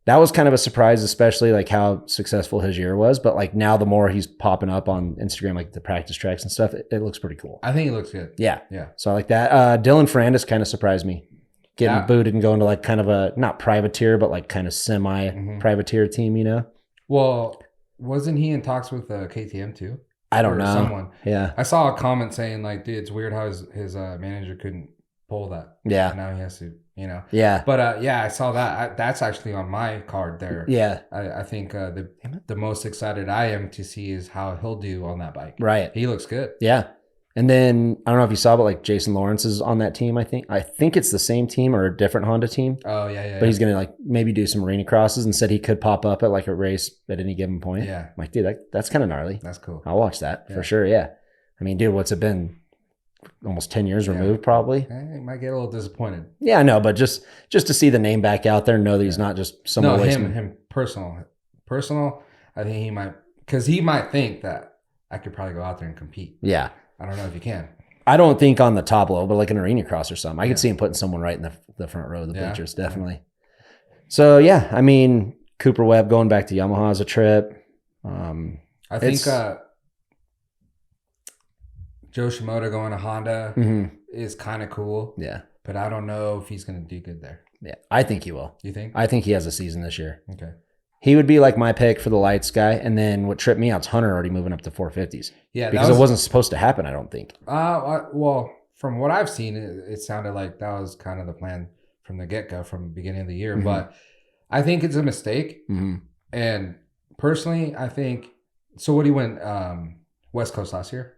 that was kind of a surprise, especially like how successful his year was. But like now the more he's popping up on Instagram, like the practice tracks and stuff, it looks pretty cool. I think it looks good. Yeah. Yeah. So I like that. Dylan Ferrandis kind of surprised me. Getting booted and going to like kind of a, not privateer, but like kind of semi-privateer team, you know? Well, wasn't he in talks with KTM too? I don't know. Someone. Yeah. I saw a comment saying like, dude, it's weird how his manager couldn't pull that. Yeah. And now he has to, you know. Yeah. But I saw that. That's actually on my card there. Yeah. I think the most excited I am to see is how he'll do on that bike. Right. He looks good. Yeah. And then I don't know if you saw, but like Jason Lawrence is on that team. I think it's the same team or a different Honda team. Oh yeah. But he's gonna like maybe do some arena crosses and said he could pop up at like a race at any given point. Yeah. I'm like, dude, that's kind of gnarly. That's cool. I'll watch that for sure. Yeah. I mean, dude, what's it been? Almost 10 years removed, probably. I might get a little disappointed. Yeah, I know, but just to see the name back out there and know that he's not just someone. No, him personal. I think he might, because he might think that I could probably go out there and compete. Yeah. I don't know if you can. I don't think on the top level, but like an arena cross or something. I could see him putting someone right in the front row of the bleachers, definitely. So, yeah, I mean, Cooper Webb going back to Yamaha is a trip. I think Joe Shimoda going to Honda is kind of cool. Yeah. But I don't know if he's going to do good there. Yeah, I think he will. You think? I think he has a season this year. Okay. He would be like my pick for the lights guy. And then what tripped me out is Hunter already moving up to 450s. Yeah. Because it wasn't supposed to happen, I don't think. Well, from what I've seen, it sounded like that was kind of the plan from the get-go, from the beginning of the year. But I think it's a mistake. And personally, I think, so what he went West Coast last year?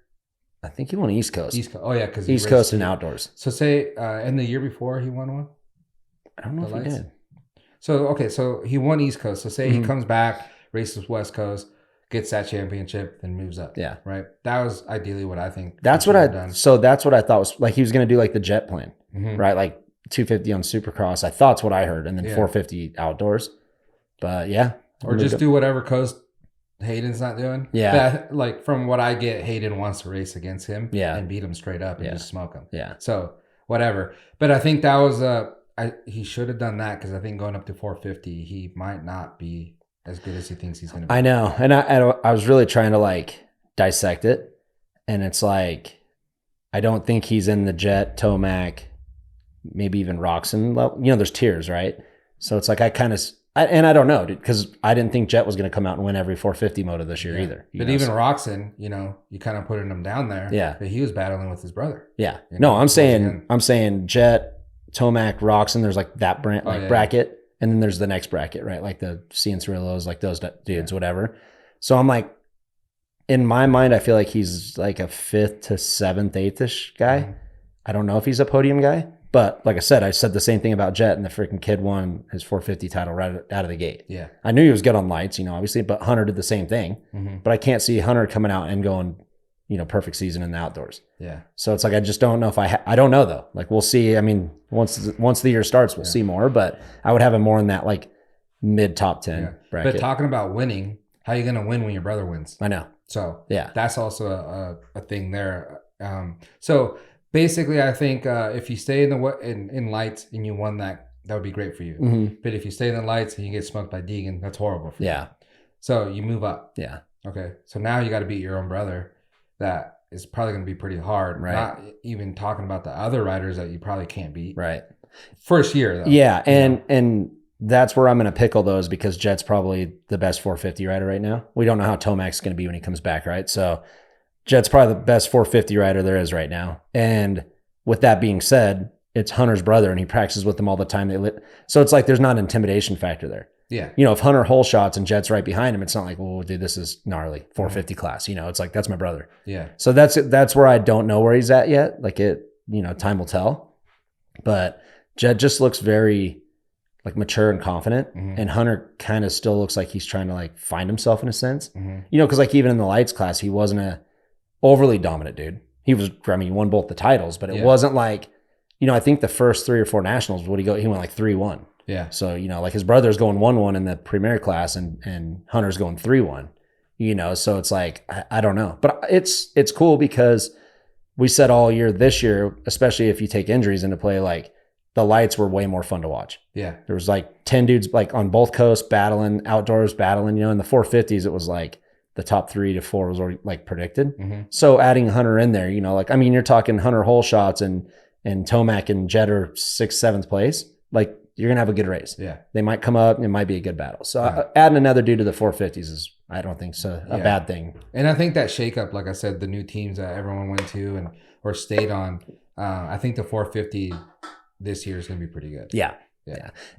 I think he won East Coast. Oh, yeah. Because East Coast and outdoors. So say in the year before he won one? I don't know if he did. So he won East Coast. So say he comes back, races West Coast, gets that championship, then moves up. Yeah. Right? That was ideally what I think. That's what that's what I thought was, like, he was going to do like the jet plan, right? Like 250 on Supercross. I thought's what I heard. And then 450 outdoors. But yeah. Or just do whatever coast Hayden's not doing. Yeah. Like from what I get, Hayden wants to race against him and beat him straight up and just smoke him. Yeah. So whatever. But I think that was he should have done that, because I think going up to 450, he might not be as good as he thinks he's going to be. I know. And I was really trying to like dissect it. And it's like, I don't think he's in the Jet, Tomac, maybe even Roxon level. You know, there's tiers, right? So it's like I don't know, because I didn't think Jet was going to come out and win every 450 moto this year either. But even Roxon, you kind of putting him down there. Yeah. But he was battling with his brother. Yeah. No, I'm saying Jet, Tomac, Roxon, there's like that bracket. And then there's the next bracket, right? Like the Cianciarulos, like those dudes, whatever. So I'm like, in my mind, I feel like he's like a 5th to 7th, 8th-ish guy. I don't know if he's a podium guy. But like I said the same thing about Jet, and the freaking kid won his 450 title right out of the gate. Yeah. I knew he was good on lights, obviously, but Hunter did the same thing. But I can't see Hunter coming out and going, perfect season in the outdoors. Yeah. So it's like, I just don't know if I don't know though. Like, we'll see. I mean, once the year starts, we'll see more, but I would have him more in that like mid top 10 bracket. But talking about winning, how are you going to win when your brother wins? I know. So yeah, that's also a thing there. So basically, I think if you stay in lights and you won that would be great for you. But if you stay in the lights and you get smoked by Deegan, that's horrible for you. Yeah. So you move up. Yeah. Okay. So now you got to beat your own brother. That is probably going to be pretty hard. Right. Not even talking about the other riders that you probably can't beat. Right. First year though. Yeah. And that's where I'm going to pickle those, because Jet's probably the best 450 rider right now. We don't know how Tomac's going to be when he comes back. Right. So Jet's probably the best 450 rider there is right now. And with that being said, it's Hunter's brother and he practices with them all the time. So it's like there's not an intimidation factor there. Yeah. If Hunter hole shots and Jet's right behind him, it's not like, well, dude, this is gnarly 450 class. It's like, that's my brother. Yeah. So that's where I don't know where he's at yet. Like time will tell. But Jet just looks very like mature and confident. And Hunter kind of still looks like he's trying to like find himself in a sense. Because like even in the lights class, he wasn't a overly dominant dude. He won both the titles, but it wasn't like, I think the first 3 or 4 nationals, he went like 3-1. Yeah. So, like his brother's going 1-1 in the premier class and Hunter's going 3-1, so it's like, I don't know, but it's cool because we said all year this year, especially if you take injuries into play, like the lights were way more fun to watch. Yeah. There was like 10 dudes like on both coasts battling, outdoors battling, in the 450s, it was like the top 3 to 4 was already like predicted. So adding Hunter in there, you're talking Hunter hole shots and Tomac and Jet are 6th, 7th place. Like, you're going to have a good race. Yeah. They might come up. It might be a good battle. So adding another dude to the 450s is, I don't think so, a bad thing. And I think that shakeup, like I said, the new teams that everyone went to or stayed on, I think the 450 this year is going to be pretty good. Yeah.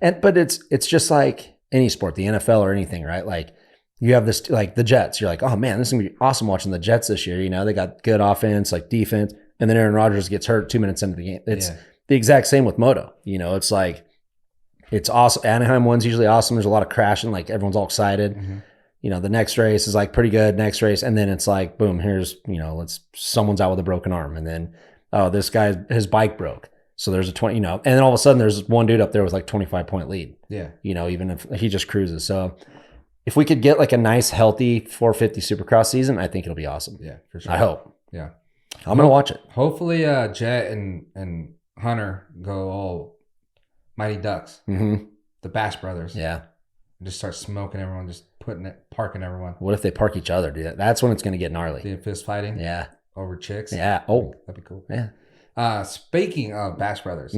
But it's just like any sport, the NFL or anything, right? Like you have this, like the Jets. You're like, oh man, this is going to be awesome watching the Jets this year. You know, they got good offense, like defense. And then Aaron Rodgers gets hurt 2 minutes into the game. It's the exact same with Moto. You know, it's like, it's awesome. Anaheim one's usually awesome. There's a lot of crashing. Like everyone's all excited. Mm-hmm. You know, the next race is like pretty good. Next race. And then it's like, boom, here's, you know, someone's out with a broken arm. And then, oh, this guy, his bike broke. So there's a 20, you know, and then all of a sudden there's one dude up there with like 25-point lead. Yeah. You know, even if he just cruises. So if we could get like a nice, healthy 450 Supercross season, I think it'll be awesome. Yeah, for sure. I hope. Yeah. I'm going to watch it. Hopefully Jet and Hunter go all Mighty Ducks. Mm-hmm. The Bash Brothers. Yeah. And just start smoking everyone, just parking everyone. What if they park each other, dude? That's when it's going to get gnarly. The fist fighting? Yeah. Over chicks? Yeah. Oh. That'd be cool. Yeah. Speaking of Bash Brothers,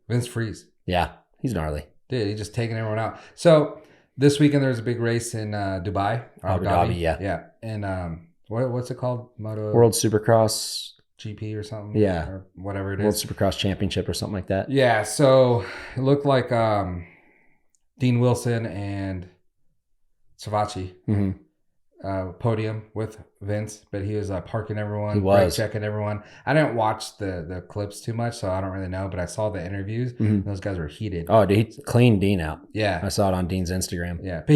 Vince Freeze. Yeah. He's gnarly. Dude, he's just taking everyone out. So this weekend there's a big race in Dubai. Abu Dhabi, yeah. Yeah. And what's it called? World Supercross GP or something? Yeah. Or whatever it is. World Supercross Championship or something like that. Yeah. So it looked like Dean Wilson and Savachi podium with Vince, but he was parking everyone, he was checking everyone. I didn't watch the clips too much, so I don't really know, but I saw the interviews. And those guys were heated. Oh, dude, he cleaned Dean out. Yeah. I saw it on Dean's Instagram. Yeah. But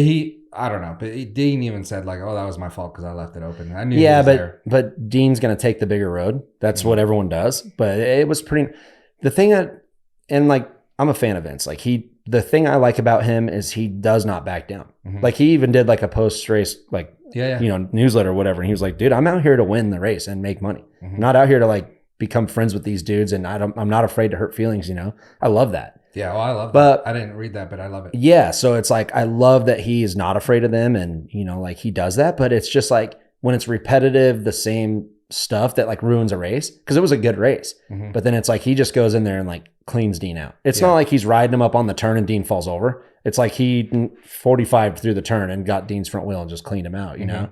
I don't know, but Dean even said like, oh, that was my fault because I left it open. I knew he was there. But Dean's going to take the bigger road. That's what everyone does. But it was the thing that, and like, I'm a fan of Vince. Like the thing I like about him is he does not back down. Like he even did like a post-race, like, you know, newsletter or whatever. And he was like, dude, I'm out here to win the race and make money. I'm not out here to like become friends with these dudes. And I'm not afraid to hurt feelings, you know? I love that. Yeah. Well, I love that. I didn't read that, but I love it. Yeah. So it's like, I love that he is not afraid of them. And, you know, like he does that, but it's just like when it's repetitive, the same stuff that like ruins a race, because it was a good race. But then it's like he just goes in there and like cleans Dean out. It's not like he's riding him up on the turn and Dean falls over. It's like he 45 through the turn and got Dean's front wheel and just cleaned him out, you know?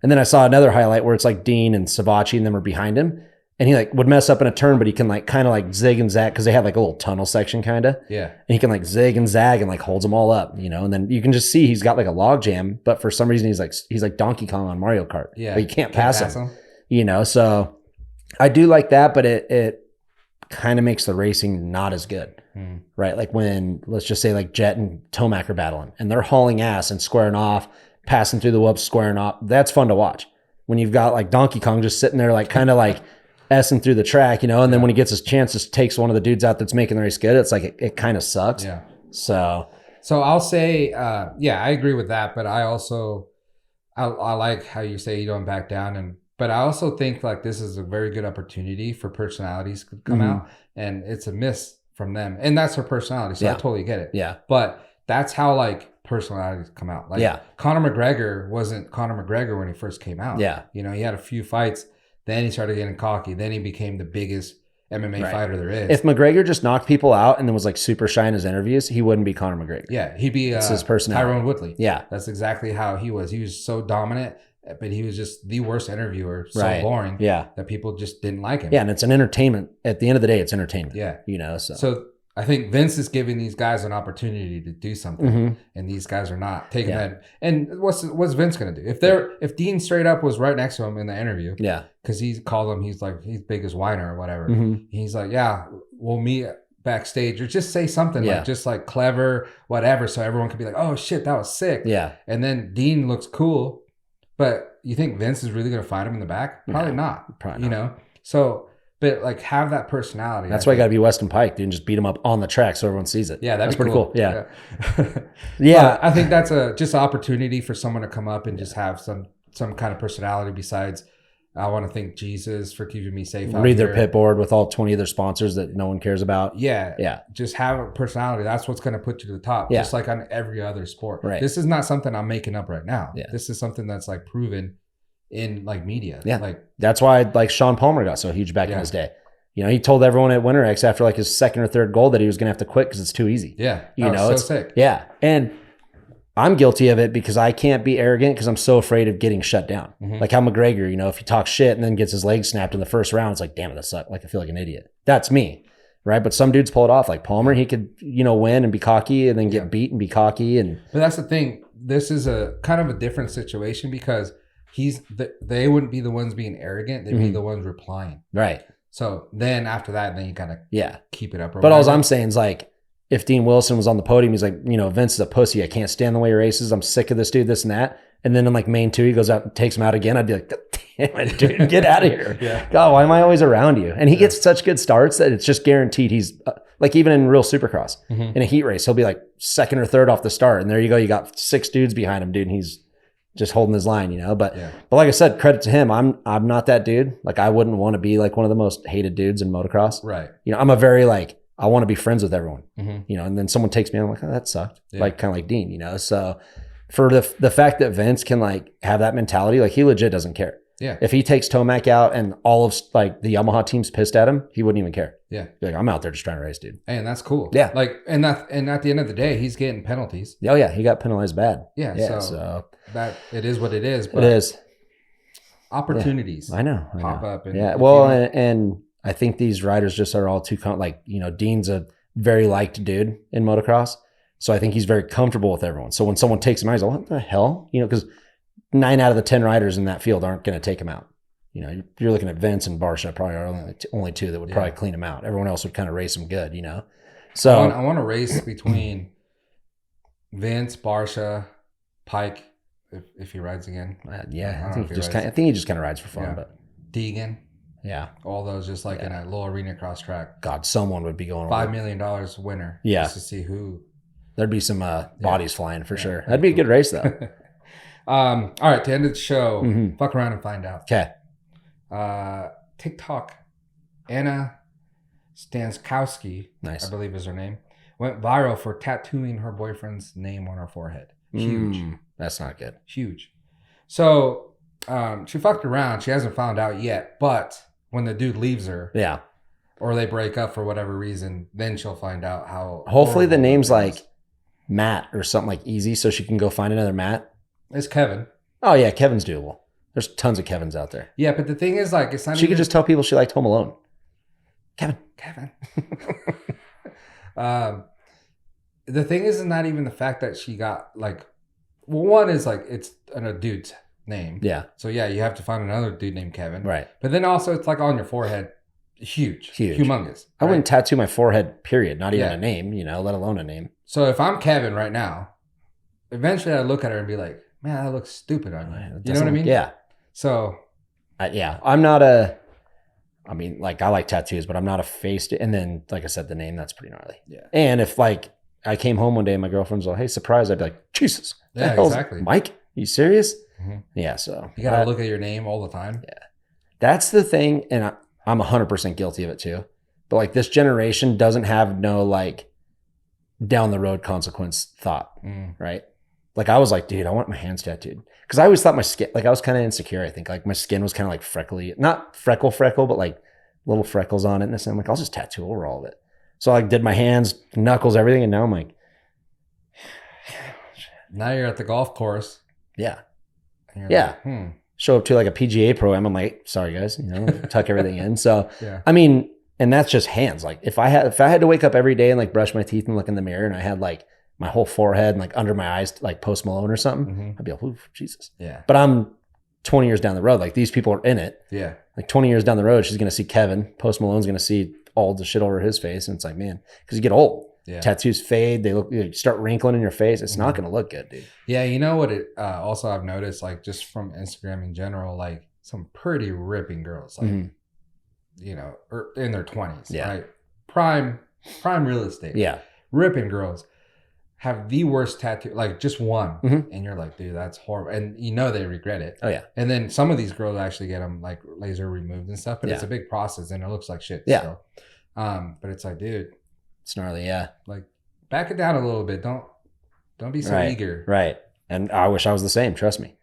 And then I saw another highlight where it's like Dean and Savachi and them are behind him. And he like would mess up in a turn, but he can like kind of like zig and zag because they have like a little tunnel section kind of. Yeah. And he can like zig and zag and like holds them all up, you know? And then you can just see he's got like a log jam, but for some reason he's like Donkey Kong on Mario Kart. Yeah. But you can't pass him. You know, so I do like that, but it kind of makes the racing not as good, right? Like when, let's just say like Jet and Tomac are battling and they're hauling ass and squaring off, passing through the whoops, squaring off. That's fun to watch. When you've got like Donkey Kong just sitting there like kind of like S-ing through the track, you know, and then when he gets his chance, just takes one of the dudes out that's making the race good. It's like it kind of sucks. Yeah. So I'll say, I agree with that, but I also I like how you say you don't back down but I also think like this is a very good opportunity for personalities to come out, and it's a miss from them. And that's her personality. So I totally get it. Yeah. But that's how like personalities come out. Like Conor McGregor wasn't Conor McGregor when he first came out. Yeah. You know, he had a few fights, then he started getting cocky, then he became the biggest MMA fighter there is. If McGregor just knocked people out and then was like super shy in his interviews, he wouldn't be Conor McGregor. Yeah. He'd be his personality. Tyrone Woodley. Yeah. That's exactly how he was. He was so dominant, but he was just the worst interviewer, so boring that people just didn't like him. Yeah, and it's an entertainment. At the end of the day, it's entertainment. Yeah. You know, so I think Vince is giving these guys an opportunity to do something, and these guys are not taking that. And what's Vince going to do? If Dean straight up was right next to him in the interview, because he called him, he's big as whiner or whatever. He's like, yeah, we'll meet backstage, or just say something like just like clever, whatever, so everyone could be like, oh shit, that was sick. Yeah. And then Dean looks cool. But you think Vince is really going to fight him in the back? Probably not. Probably not. You know? So, but like have that personality. That's why you got to be Weston Pike, dude, and just beat him up on the track so everyone sees it. Yeah, that's pretty cool. Yeah. Yeah. I think that's just an opportunity for someone to come up and just have some kind of personality besides, I want to thank Jesus for keeping me safe. Read their pit board with all 20 other sponsors that no one cares about. Yeah. Yeah. Just have a personality. That's what's going to put you to the top. Yeah. Just like on every other sport. Right. This is not something I'm making up right now. Yeah. This is something that's like proven in like media. Yeah. Like that's why like Sean Palmer got so huge back in his day. You know, he told everyone at Winter X after like his second or third goal that he was going to have to quit because it's too easy. Yeah. You know, it's so sick. Yeah. And I'm guilty of it because I can't be arrogant because I'm so afraid of getting shut down. Like how McGregor, you know, if he talks shit and then gets his leg snapped in the first round, it's like, damn it, that sucked. Like I feel like an idiot. That's me, right? But some dudes pull it off. Like Palmer, he could, you know, win and be cocky and then get beat and be cocky. But that's the thing. this is a kind of a different situation because they wouldn't be the ones being arrogant. They'd be the ones replying. Right. So then after that, then you kind of keep it up. But all I'm saying is like, if Dean Wilson was on the podium, he's like, you know, Vince is a pussy. I can't stand the way he races. I'm sick of this dude, this and that. And then in like main 2, he goes out and takes him out again. I'd be like, damn it, dude, get out of here. God, why am I always around you? And he gets such good starts that it's just guaranteed he's like, even in real supercross, in a heat race, he'll be like 2nd or 3rd off the start. And there you go. You got 6 dudes behind him, dude. And he's just holding his line, you know, but like I said, credit to him. I'm not that dude. Like I wouldn't want to be like one of the most hated dudes in motocross. Right. You know, I'm a very like, I want to be friends with everyone, you know, and then someone takes me, I'm like, oh, that sucked. Like kind of like Dean, you know? So for the fact that Vince can like have that mentality, like he legit doesn't care. Yeah. If he takes Tomac out and all of like the Yamaha team's pissed at him, he wouldn't even care. Yeah. Like, I'm out there just trying to race, dude. Hey, and that's cool. Yeah. Like, and at the end of the day, he's getting penalties. Oh yeah. He got penalized bad. Yeah. So that it is what it is. But it is. Opportunities. I know. Pop up. And well, and I think these riders just are all too, like, you know, Dean's a very liked dude in motocross. So I think he's very comfortable with everyone. So when someone takes him out, he's like, what the hell? You know, because 9 out of the 10 riders in that field aren't going to take him out. You know, you're looking at Vince and Barsha, probably are only 2 that would probably clean him out. Everyone else would kind of race him good, you know? So I want to race between Vince, Barsha, Pike, if he rides again. I think he just kind of rides for fun, but Deegan. Yeah. All those just like in a little arena cross track. God, someone would be going $5 million winner. Yeah. Just to see who. There'd be some bodies flying for sure. That'd be a good race though. All right, to end the show, fuck around and find out. Okay. TikTok, Anna Stanskowski, nice, I believe is her name, went viral for tattooing her boyfriend's name on her forehead. Huge. That's not good. Huge. So she fucked around. She hasn't found out yet, but when the dude leaves her, or they break up for whatever reason, then she'll find out how. Hopefully the name's like Matt or something like easy, so she can go find another Matt. It's Kevin. Oh yeah, Kevin's doable. There's tons of Kevins out there. Yeah, but the thing is, like, it's not. She could just tell people she liked Home Alone. Kevin. The thing is not even the fact that she got like. Well, one is like it's a dude's name. Yeah. So yeah, you have to find another dude named Kevin. Right. But then also it's like on your forehead, huge, humongous. Right? I wouldn't tattoo my forehead. Period. Not even a name. You know, let alone a name. So if I'm Kevin right now, eventually I look at her and be like, man, that looks stupid on you. You know what I mean? Yeah. So. I'm not a. I mean, like I like tattoos, but I'm not a face. And then, like I said, the name, that's pretty gnarly. Yeah. And if like I came home one day and my girlfriend's like, "Hey, surprise!" I'd be like, "Jesus, yeah, exactly." Mike, you serious? Yeah. So you gotta look at your name all the time. Yeah, that's the thing, and I'm 100% guilty of it too. But like this generation doesn't have no like down the road consequence thought, right? Like I was like, dude, I want my hands tattooed because I always thought my skin, like I was kind of insecure. I think like my skin was kind of like freckly, not freckle, but like little freckles on it. And I'm like, I'll just tattoo over all of it. So I like did my hands, knuckles, everything. And now I'm like, now you're at the golf course. Yeah. Like, show up to like a PGA program. I'm like, sorry guys, you know, tuck everything in. So, I mean, and that's just hands. Like if I had to wake up every day and like brush my teeth and look in the mirror and I had like my whole forehead and like under my eyes, like Post Malone or something, I'd be like, ooh, Jesus. Yeah. But I'm 20 years down the road. Like these people are in it. Yeah. Like 20 years down the road, she's going to see Kevin. Post Malone's going to see all the shit over his face. And it's like, man, because you get old. Yeah. Tattoos fade. You start wrinkling in your face. It's not going to look good, dude. Yeah. You know what it also I've noticed, like just from Instagram in general, like some pretty ripping girls, like, you know, or in their 20s, right? Prime real estate. Yeah. Ripping girls. Have the worst tattoo, like just one, and you're like, dude, that's horrible, and you know they regret it. Oh yeah. And then some of these girls actually get them like laser removed and stuff, but it's a big process and it looks like shit. Yeah. Still. But it's like, dude, it's gnarly. Yeah. Like, back it down a little bit. Don't be so eager. Right. And I wish I was the same. Trust me.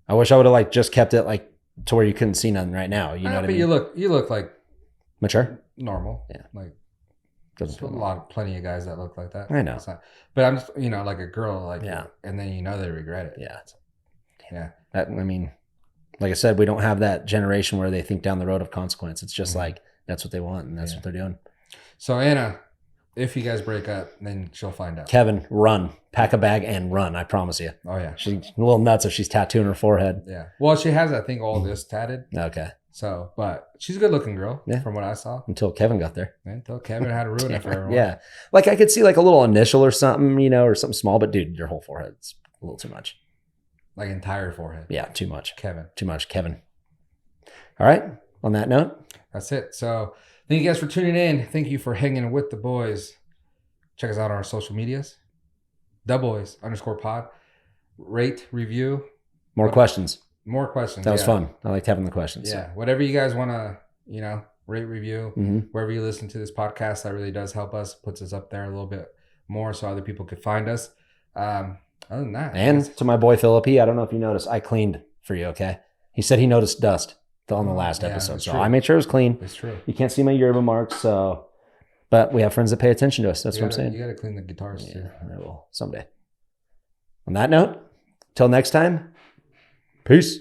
I wish I would have like just kept it like to where you couldn't see nothing right now. You know what I mean? You look like mature, normal. Yeah. Like. There's plenty of guys that look like that. I know. But I'm just, you know, like a girl, like, and then you know they regret it. Yeah. Yeah. I mean, like I said, we don't have that generation where they think down the road of consequence. It's just like, that's what they want and that's what they're doing. So Anna, if you guys break up, then she'll find out. Kevin, run. Pack a bag and run. I promise you. Oh, yeah. She's a little nuts if she's tattooing her forehead. Yeah. Well, she has, I think, all this tatted. Okay. So, but she's a good looking girl from what I saw. Until Kevin got there. Until Kevin had to ruin it for everyone. Yeah. Like I could see like a little initial or something, you know, or something small, but dude, your whole forehead's a little too much. Like entire forehead. Yeah, too much. Kevin. Too much, Kevin. All right. On that note. That's it. So thank you guys for tuning in. Thank you for hanging with the boys. Check us out on our social medias. TheBoys_pod. Rate, review. More questions. More questions. That was fun. I liked having the questions. Yeah. So. Whatever you guys want to, you know, rate, review. Wherever you listen to this podcast, that really does help us. Puts us up there a little bit more so other people could find us. Other than that. And to my boy Philippi, I don't know if you noticed, I cleaned for you, okay? He said he noticed dust on the last episode. So I made sure it was clean. It's true. You can't see my yerba marks, so... But we have friends that pay attention to us. That's what I'm saying. You got to clean the guitars too. I will someday. On that note, till next time, peace.